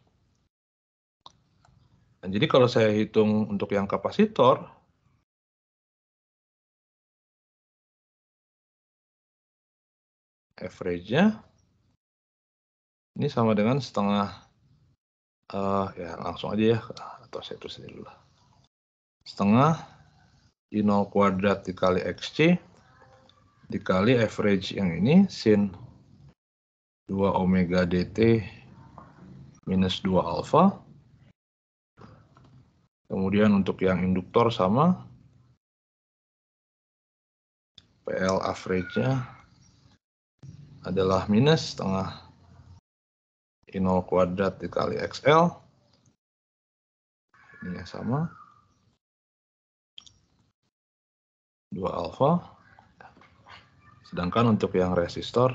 Dan jadi kalau saya hitung untuk yang kapasitor, average-nya ini sama dengan setengah, ya langsung aja ya, atau saya tulis dulu lah. Setengah I0 kuadrat dikali XC, dikali average yang ini, sin 2 omega dt minus 2 alfa. Kemudian untuk yang induktor sama, PL average-nya adalah minus setengah I0 kuadrat dikali XL. Ini yang sama. 2 alfa. Sedangkan untuk yang resistor,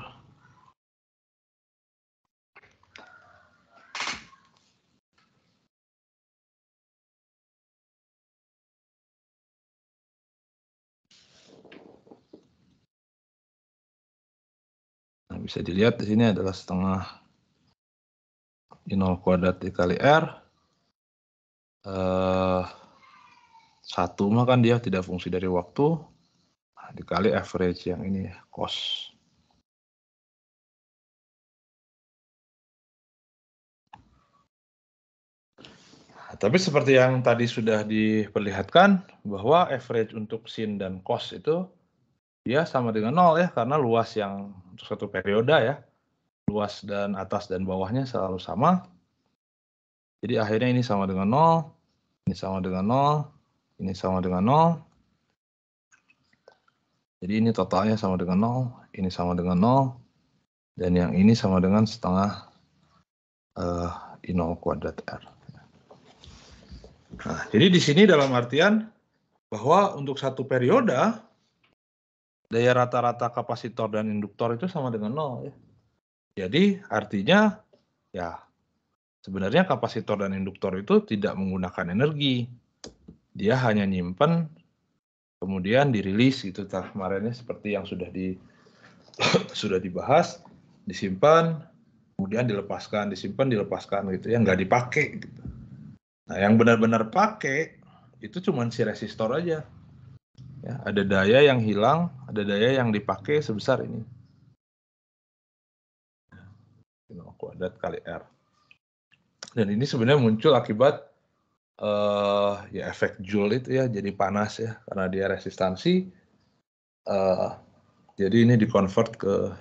nah, bisa dilihat di sini adalah setengah I0 kuadrat dikali R. 1 mah kan dia tidak fungsi dari waktu, nah, dikali average yang ini, cos. Nah, tapi seperti yang tadi sudah diperlihatkan, bahwa average untuk sin dan cos itu dia sama dengan 0 ya, karena luas yang untuk satu periode ya, luas dan atas dan bawahnya selalu sama. Jadi akhirnya ini sama dengan 0, ini sama dengan 0, ini sama dengan 0. Jadi ini totalnya sama dengan 0, ini sama dengan 0, dan yang ini sama dengan setengah I0 kuadrat R. Nah, jadi di sini dalam artian bahwa untuk satu periode, daya rata-rata kapasitor dan induktor itu sama dengan 0 ya. Jadi artinya ya sebenarnya kapasitor dan induktor itu tidak menggunakan energi. Dia hanya nyimpen kemudian dirilis gitu kemarinnya seperti yang sudah dibahas, disimpan, kemudian dilepaskan, disimpan, dilepaskan gitu ya, nggak dipakai gitu. Nah, yang benar-benar pakai itu cuma si resistor aja. Ya, ada daya yang hilang, ada daya yang dipakai sebesar ini. Kuadrat kali R. Dan ini sebenarnya muncul akibat ya efek Joule itu ya, jadi panas ya, karena dia resistansi. Jadi ini dikonvert ke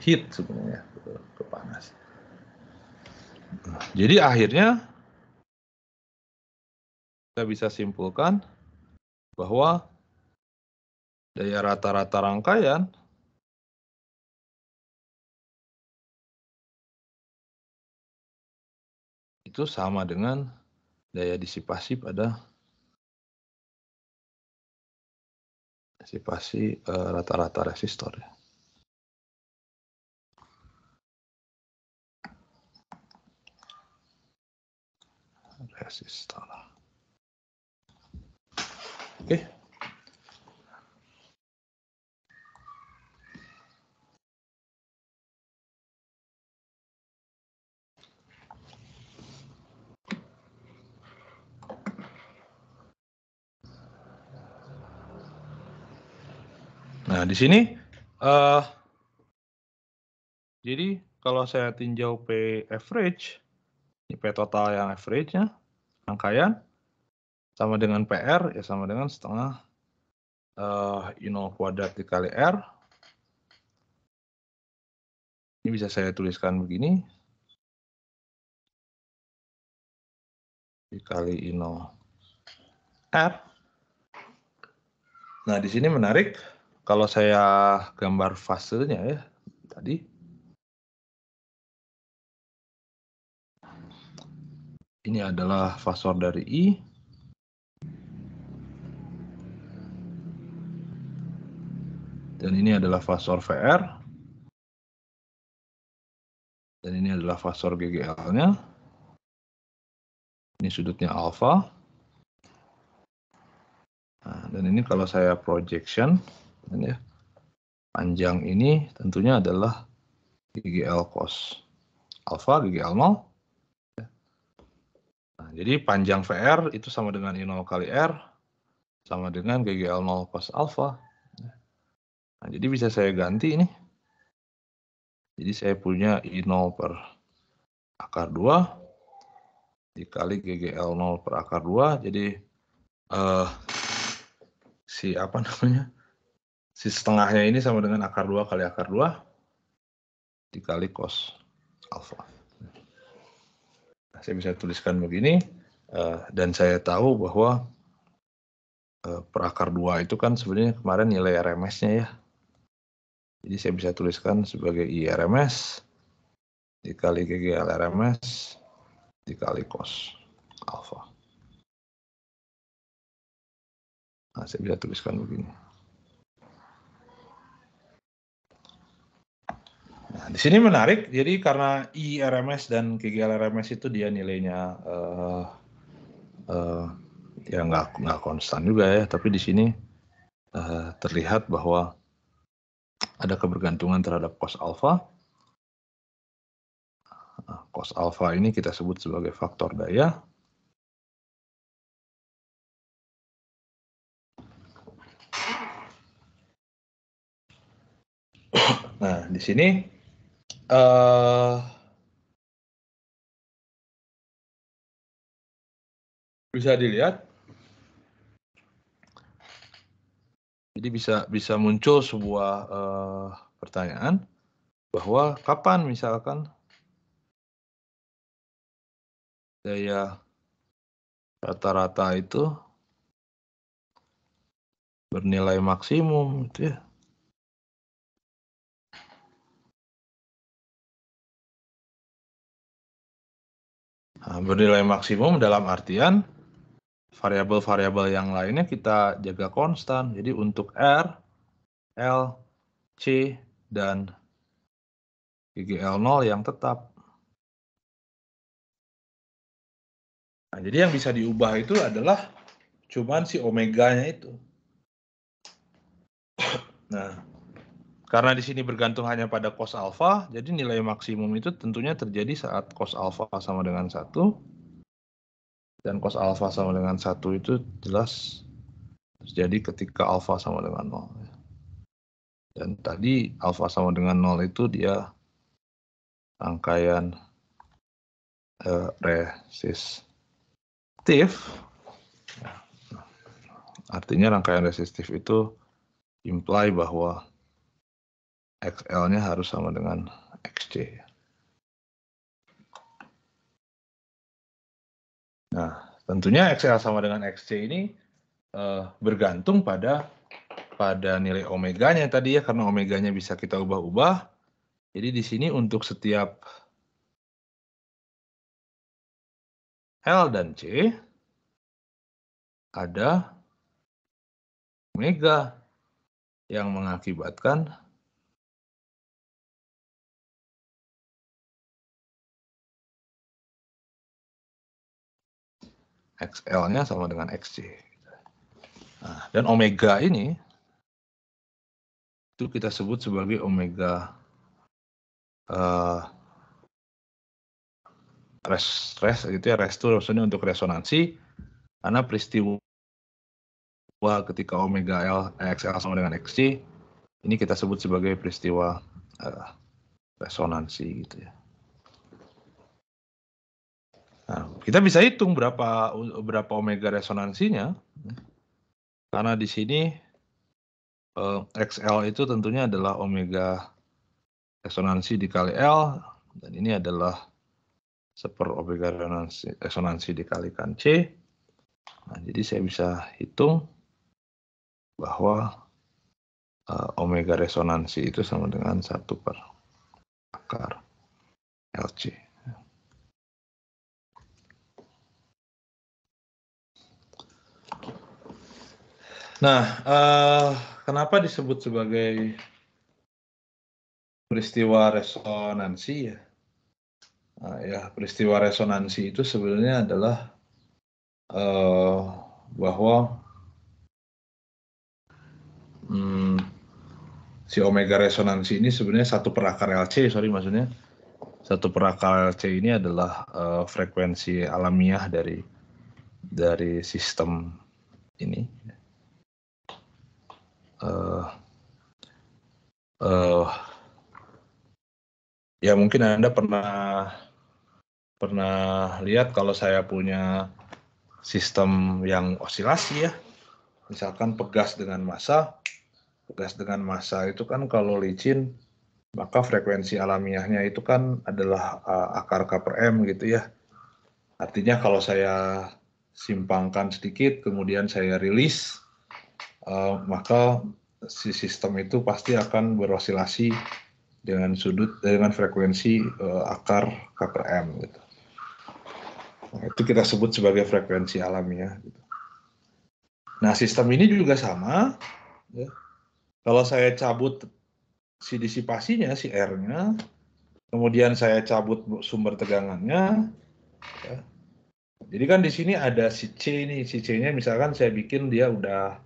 heat sebenarnya, ke panas. Jadi akhirnya kita bisa simpulkan bahwa daya rata-rata rangkaian itu sama dengan daya disipasi pada disipasi rata-rata resistor ya. Resistor. Oke. Nah, di sini jadi kalau saya tinjau P average, ini P total yang average-nya, rangkaian, sama dengan PR, ya sama dengan setengah I0 kuadrat dikali R. Ini bisa saya tuliskan begini, dikali I0 R. Nah, di sini menarik, kalau saya gambar fasenya ya, tadi. Ini adalah fasor dari I. Dan ini adalah fasor VR. Dan ini adalah fasor GGL-nya. Ini sudutnya alfa. Nah, dan ini kalau saya projection, ya, panjang ini tentunya adalah GGL cos alfa, GGL 0. Nah, jadi panjang VR itu sama dengan I0 kali R, sama dengan GGL 0 cos alfa. Nah, jadi bisa saya ganti ini. Jadi saya punya I0 per akar 2 dikali GGL 0 per akar 2. Jadi si apa namanya? Si setengahnya ini sama dengan akar 2 kali akar 2 dikali cos alfa. Nah, saya bisa tuliskan begini, dan saya tahu bahwa per akar 2 itu kan sebenarnya kemarin nilai RMS-nya ya. Jadi saya bisa tuliskan sebagai I RMS dikali GGL RMS dikali cos alfa. Nah, saya bisa tuliskan begini. Nah, di sini menarik, jadi karena I RMS dan GGL RMS itu dia nilainya ya nggak konstan juga ya, tapi di sini terlihat bahwa ada kebergantungan terhadap cos alfa. Cos alfa ini kita sebut sebagai faktor daya. Nah, di sini bisa dilihat, jadi bisa muncul sebuah pertanyaan bahwa kapan misalkan daya rata-rata itu bernilai maksimum gitu ya. Nah, bernilai maksimum dalam artian variabel-variabel yang lainnya kita jaga konstan. Jadi untuk R, L, C, dan GGL 0 yang tetap. Nah, jadi yang bisa diubah itu adalah cuman si omeganya itu. Nah, karena di sini bergantung hanya pada cos alfa, jadi nilai maksimum itu tentunya terjadi saat cos alfa sama dengan 1. Dan cos alfa sama dengan 1 itu jelas terjadi ketika alfa sama dengan 0. Dan tadi alfa sama dengan 0 itu dia rangkaian resistif. Artinya rangkaian resistif itu imply bahwa XL-nya harus sama dengan XC. Nah, tentunya XL sama dengan XC ini bergantung pada nilai omeganya tadi ya, karena omeganya bisa kita ubah-ubah. Jadi di sini untuk setiap L dan C ada omega yang mengakibatkan XL-nya sama dengan XC. Nah, dan omega ini itu kita sebut sebagai omega rest gitu ya, rest itu maksudnya untuk resonansi, karena peristiwa ketika omega XL sama dengan XC Ini kita sebut sebagai peristiwa resonansi gitu ya. Nah, kita bisa hitung berapa omega resonansinya, karena di sini XL itu tentunya adalah omega resonansi dikali L, dan ini adalah seper omega resonansi dikalikan C. Nah, jadi saya bisa hitung bahwa omega resonansi itu sama dengan 1 per akar LC. Nah, kenapa disebut sebagai peristiwa resonansi ya? Nah, ya, peristiwa resonansi itu sebenarnya adalah bahwa si omega resonansi ini sebenarnya 1 per akar LC, maksudnya 1 per akar LC ini adalah frekuensi alamiah dari sistem ini. Ya mungkin Anda pernah lihat kalau saya punya sistem yang osilasi ya, misalkan pegas dengan massa itu kan kalau licin maka frekuensi alamiahnya itu kan adalah akar K per M gitu ya. Artinya kalau saya simpangkan sedikit kemudian saya rilis, maka si sistem itu pasti akan berosilasi dengan frekuensi akar K per M gitu. Nah, itu kita sebut sebagai frekuensi alamiah gitu. Nah, sistem ini juga sama ya. Kalau saya cabut si disipasinya, si R-nya, kemudian saya cabut sumber tegangannya ya. Jadi kan di sini ada si C nih, si C-nya misalkan saya bikin dia udah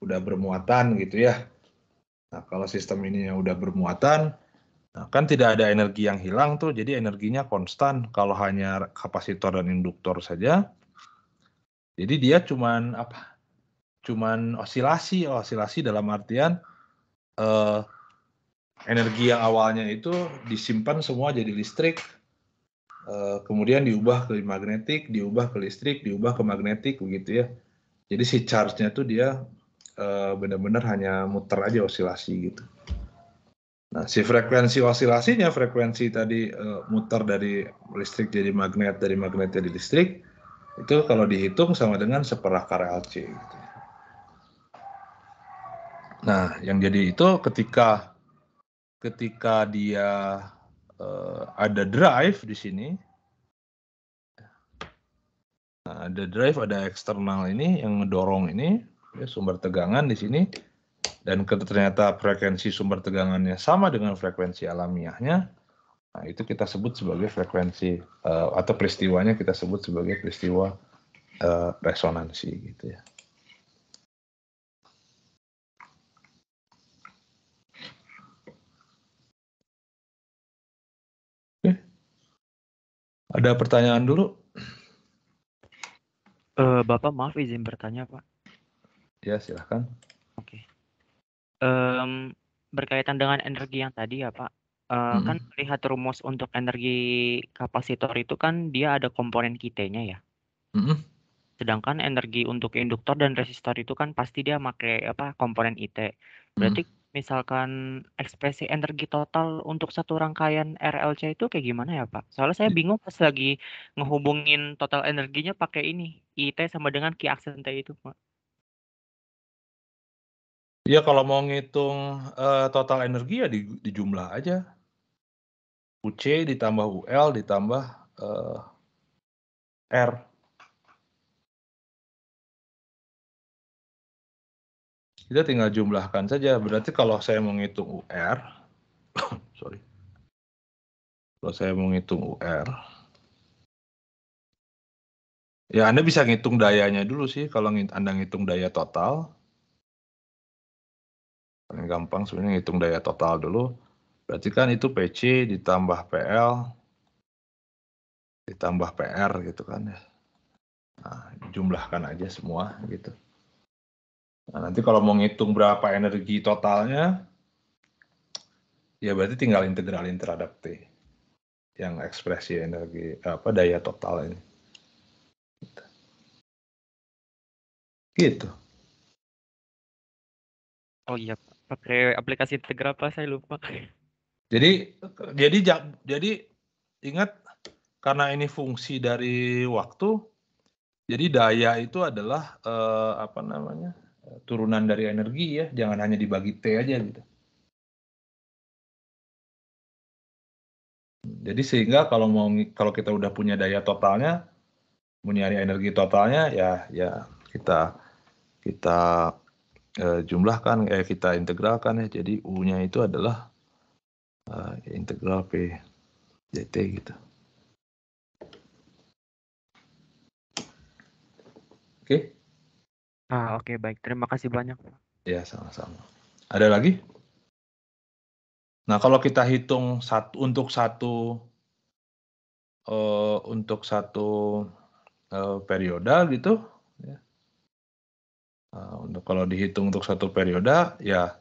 bermuatan gitu ya. Nah, kalau sistem ini udah bermuatan, nah, kan tidak ada energi yang hilang tuh, jadi energinya konstan. Kalau hanya kapasitor dan induktor saja, jadi dia cuman osilasi dalam artian energi yang awalnya itu disimpan semua jadi listrik, kemudian diubah ke magnetik, diubah ke listrik, diubah ke magnetik begitu ya. Jadi si charge-nya tuh dia benar-benar hanya muter aja osilasi gitu. Nah, si frekuensi osilasinya, frekuensi tadi muter dari listrik jadi magnet, dari magnet jadi listrik, itu kalau dihitung sama dengan 1 per akar LC. Gitu. Nah, yang jadi itu ketika dia ada drive di sini, nah, ada drive, ada eksternal ini yang ngedorong ini, ya, sumber tegangan di sini, dan ternyata frekuensi sumber tegangannya sama dengan frekuensi alamiahnya. Nah, itu kita sebut sebagai frekuensi atau peristiwanya kita sebut sebagai peristiwa resonansi gitu ya. Oke. Ada pertanyaan dulu? Bapak maaf izin bertanya Pak. Ya silahkan. Oke. Berkaitan dengan energi yang tadi ya Pak. Kan melihat rumus untuk energi kapasitor itu kan dia ada komponen QT-nya ya. Sedangkan energi untuk induktor dan resistor itu kan pasti dia pakai komponen IT. Berarti misalkan ekspresi energi total untuk satu rangkaian RLC itu kayak gimana ya Pak? Soalnya saya bingung pas lagi ngehubungin total energinya pakai ini IT sama dengan Q aksen T itu Pak. Ya kalau mau ngitung total energi ya dijumlah aja. UC ditambah UL ditambah R. Kita tinggal jumlahkan saja. Berarti kalau saya mau ngitung UR, sorry. Kalau saya mau ngitung UR, ya Anda bisa ngitung dayanya dulu sih. Kalau Anda ngitung daya total, paling gampang sebenarnya ngitung daya total dulu. Berarti kan itu PC ditambah PL ditambah PR gitu kan ya. Nah, jumlahkan aja semua gitu. Nah, nanti kalau mau ngitung berapa energi totalnya, Ya berarti tinggal integralin terhadap T. Yang ekspresi energi, daya total ini. Gitu. Oh iya, pakai aplikasi integral apa saya lupa. Jadi ingat, karena ini fungsi dari waktu, jadi daya itu adalah turunan dari energi ya, jangan hanya dibagi T aja gitu. Jadi sehingga kalau kita udah punya daya totalnya, mau nyari energi totalnya ya kita jumlahkan, kita integralkan ya. Jadi U-nya itu adalah integral P dt gitu. Oke? Oke, baik. Terima kasih banyak. Ya, sama-sama. Ada lagi? Nah, kalau kita hitung untuk satu periode gitu, ya. Kalau dihitung untuk satu periode, ya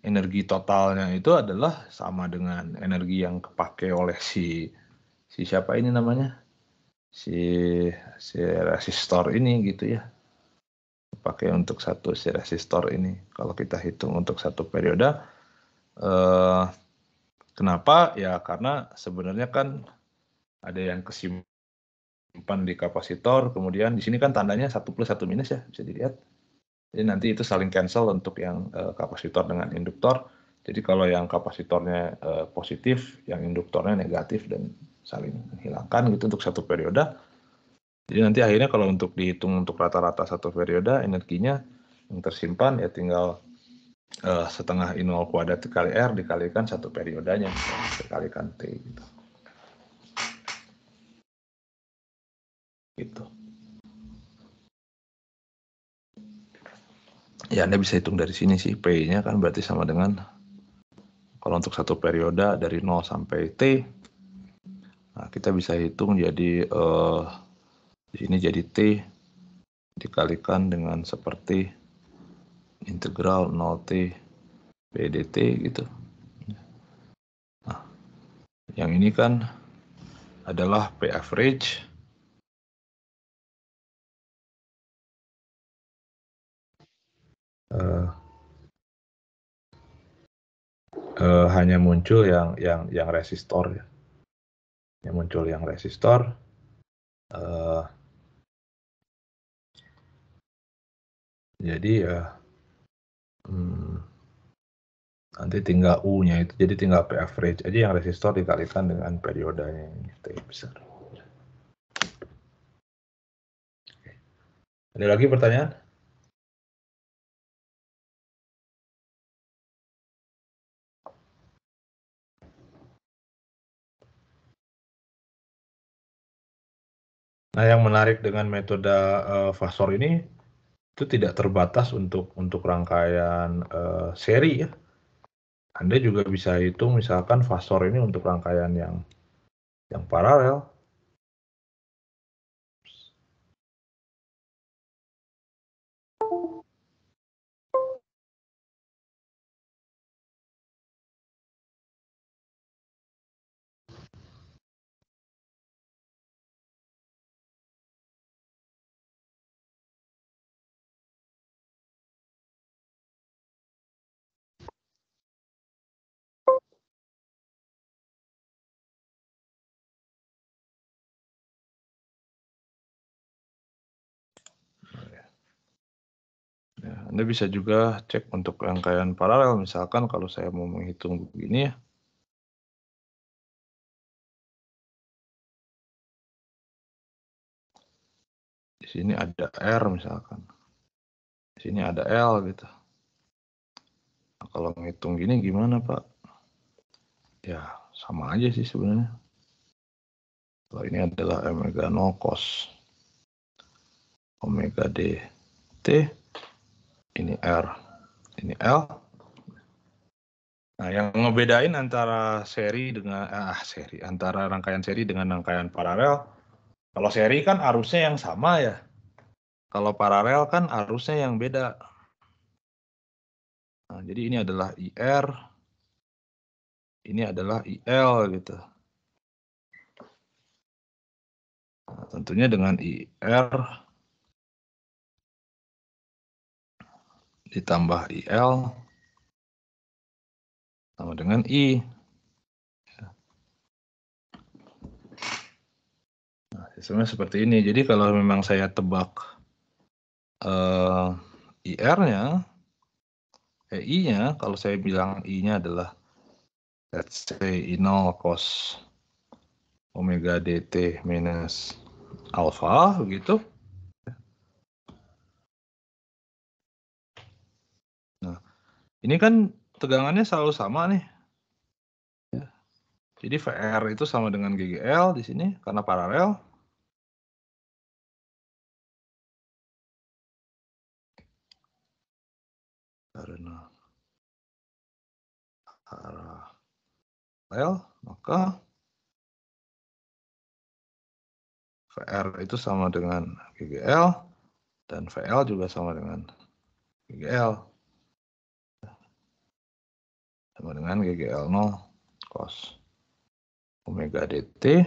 energi totalnya itu adalah sama dengan energi yang kepake oleh si siapa ini namanya, si resistor ini gitu ya, pakai untuk si resistor ini. Kalau kita hitung untuk satu periode, kenapa? Ya karena sebenarnya kan ada yang kesimpan di kapasitor, kemudian di sini kan tandanya 1 plus 1 minus ya, bisa dilihat. Jadi nanti itu saling cancel untuk yang kapasitor dengan induktor. Jadi kalau yang kapasitornya positif, yang induktornya negatif, dan saling menghilangkan gitu untuk satu periode. Jadi nanti akhirnya kalau untuk dihitung untuk rata-rata satu periode, energinya yang tersimpan ya tinggal setengah I0 kuadrat dikali R dikalikan satu periodenya, dikalikan T gitu. Gitu. Ya Anda bisa hitung dari sini sih, P-nya kan berarti sama dengan, kalau untuk satu periode dari 0 sampai T, nah kita bisa hitung jadi di sini jadi T dikalikan dengan seperti integral 0T P dt gitu. Nah, yang ini kan adalah P average hanya muncul yang resistor ya. Yang muncul yang resistor. Jadi ya nanti tinggal U-nya itu, jadi tinggal P average aja yang resistor dikalikan dengan periodenya ini T besar. Ada lagi pertanyaan? Nah, yang menarik dengan metode fasor ini itu tidak terbatas untuk rangkaian seri ya. Anda juga bisa hitung misalkan fasor ini untuk rangkaian yang paralel. Ya, Anda bisa juga cek untuk rangkaian paralel, misalkan kalau saya mau menghitung begini ya. Di sini ada R misalkan. Di sini ada L gitu. Nah, kalau menghitung gini gimana Pak? Ya sama aja sih sebenarnya. Kalau ini adalah omega 0 cos omega d t, ini R, ini L. Nah, yang ngebedain antara antara rangkaian seri dengan rangkaian paralel, kalau seri kan arusnya yang sama ya. Kalau paralel kan arusnya yang beda. Nah, jadi ini adalah IR, ini adalah IL gitu. Nah, tentunya dengan IR ditambah IL sama dengan I. Nah, sistemnya seperti ini. Jadi kalau memang saya tebak IR-nya, I-nya, kalau saya bilang I-nya adalah let's say I0 cos omega dt minus alpha, begitu. Nah, ini kan tegangannya selalu sama nih. Jadi VR itu sama dengan GGL di sini karena paralel. Karena paralel, maka VR itu sama dengan GGL dan VL juga sama dengan GGL. Sama dengan GGL0 cos omega dt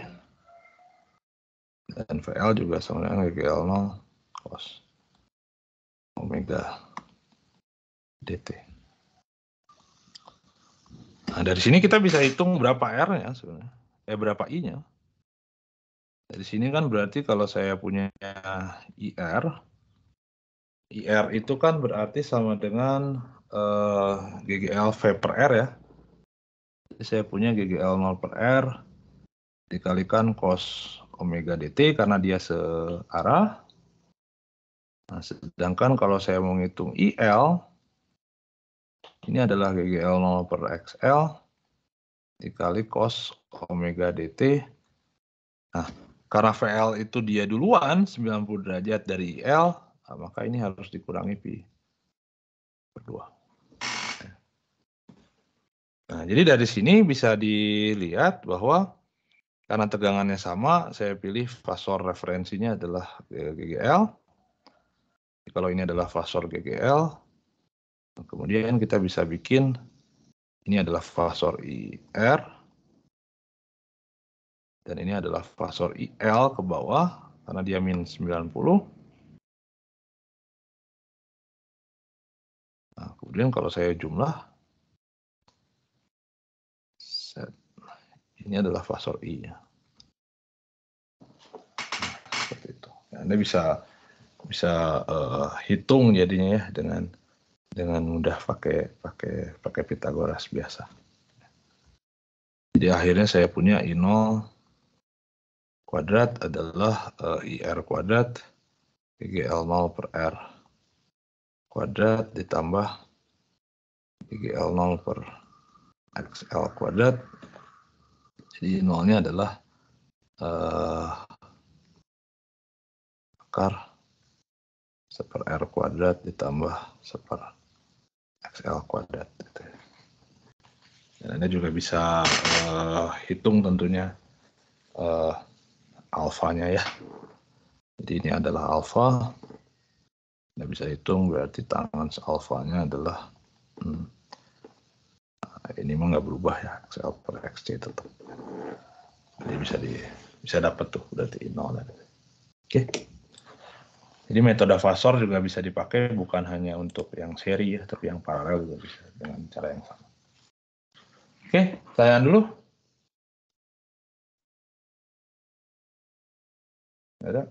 dan VL juga sama dengan GGL0 cos omega dt. Nah, dari sini kita bisa hitung berapa R-nya sebenarnya. Berapa I-nya. Dari sini kan berarti kalau saya punya IR itu kan berarti sama dengan GGL V per R ya. Jadi saya punya GGL 0 per R dikalikan cos omega dt karena dia searah. Nah, sedangkan kalau saya mau ngitung IL, ini adalah GGL 0 per XL dikali cos omega dt. Nah, karena VL itu dia duluan 90 derajat dari IL, nah, maka ini harus dikurangi pi per 2. Nah, jadi dari sini bisa dilihat bahwa karena tegangannya sama, saya pilih fasor referensinya adalah GGL. Kalau ini adalah fasor GGL, kemudian kita bisa bikin ini adalah fasor IR, dan ini adalah fasor IL ke bawah, karena dia min 90. Nah, kemudian kalau saya jumlah, ini adalah fasor I-nya. Nah, seperti itu. Nah, Anda bisa hitung jadinya ya dengan mudah pakai Pythagoras biasa. Jadi akhirnya saya punya I0 kuadrat adalah IR kuadrat GGL0 per R kuadrat ditambah GGL0 per XL kuadrat. Jadi nolnya adalah akar 1/R kuadrat ditambah 1/XL kuadrat. Dan Anda juga bisa hitung tentunya alfanya ya. Jadi ini adalah alfa. Anda bisa hitung berarti tangan alfanya adalah ini mah nggak berubah ya, XL per XC tetap. Jadi bisa dapat tuh berarti 0. Oke. Jadi metode fasor juga bisa dipakai bukan hanya untuk yang seri ya, tapi yang paralel juga bisa dengan cara yang sama. Oke, pertanyaan dulu. Ada?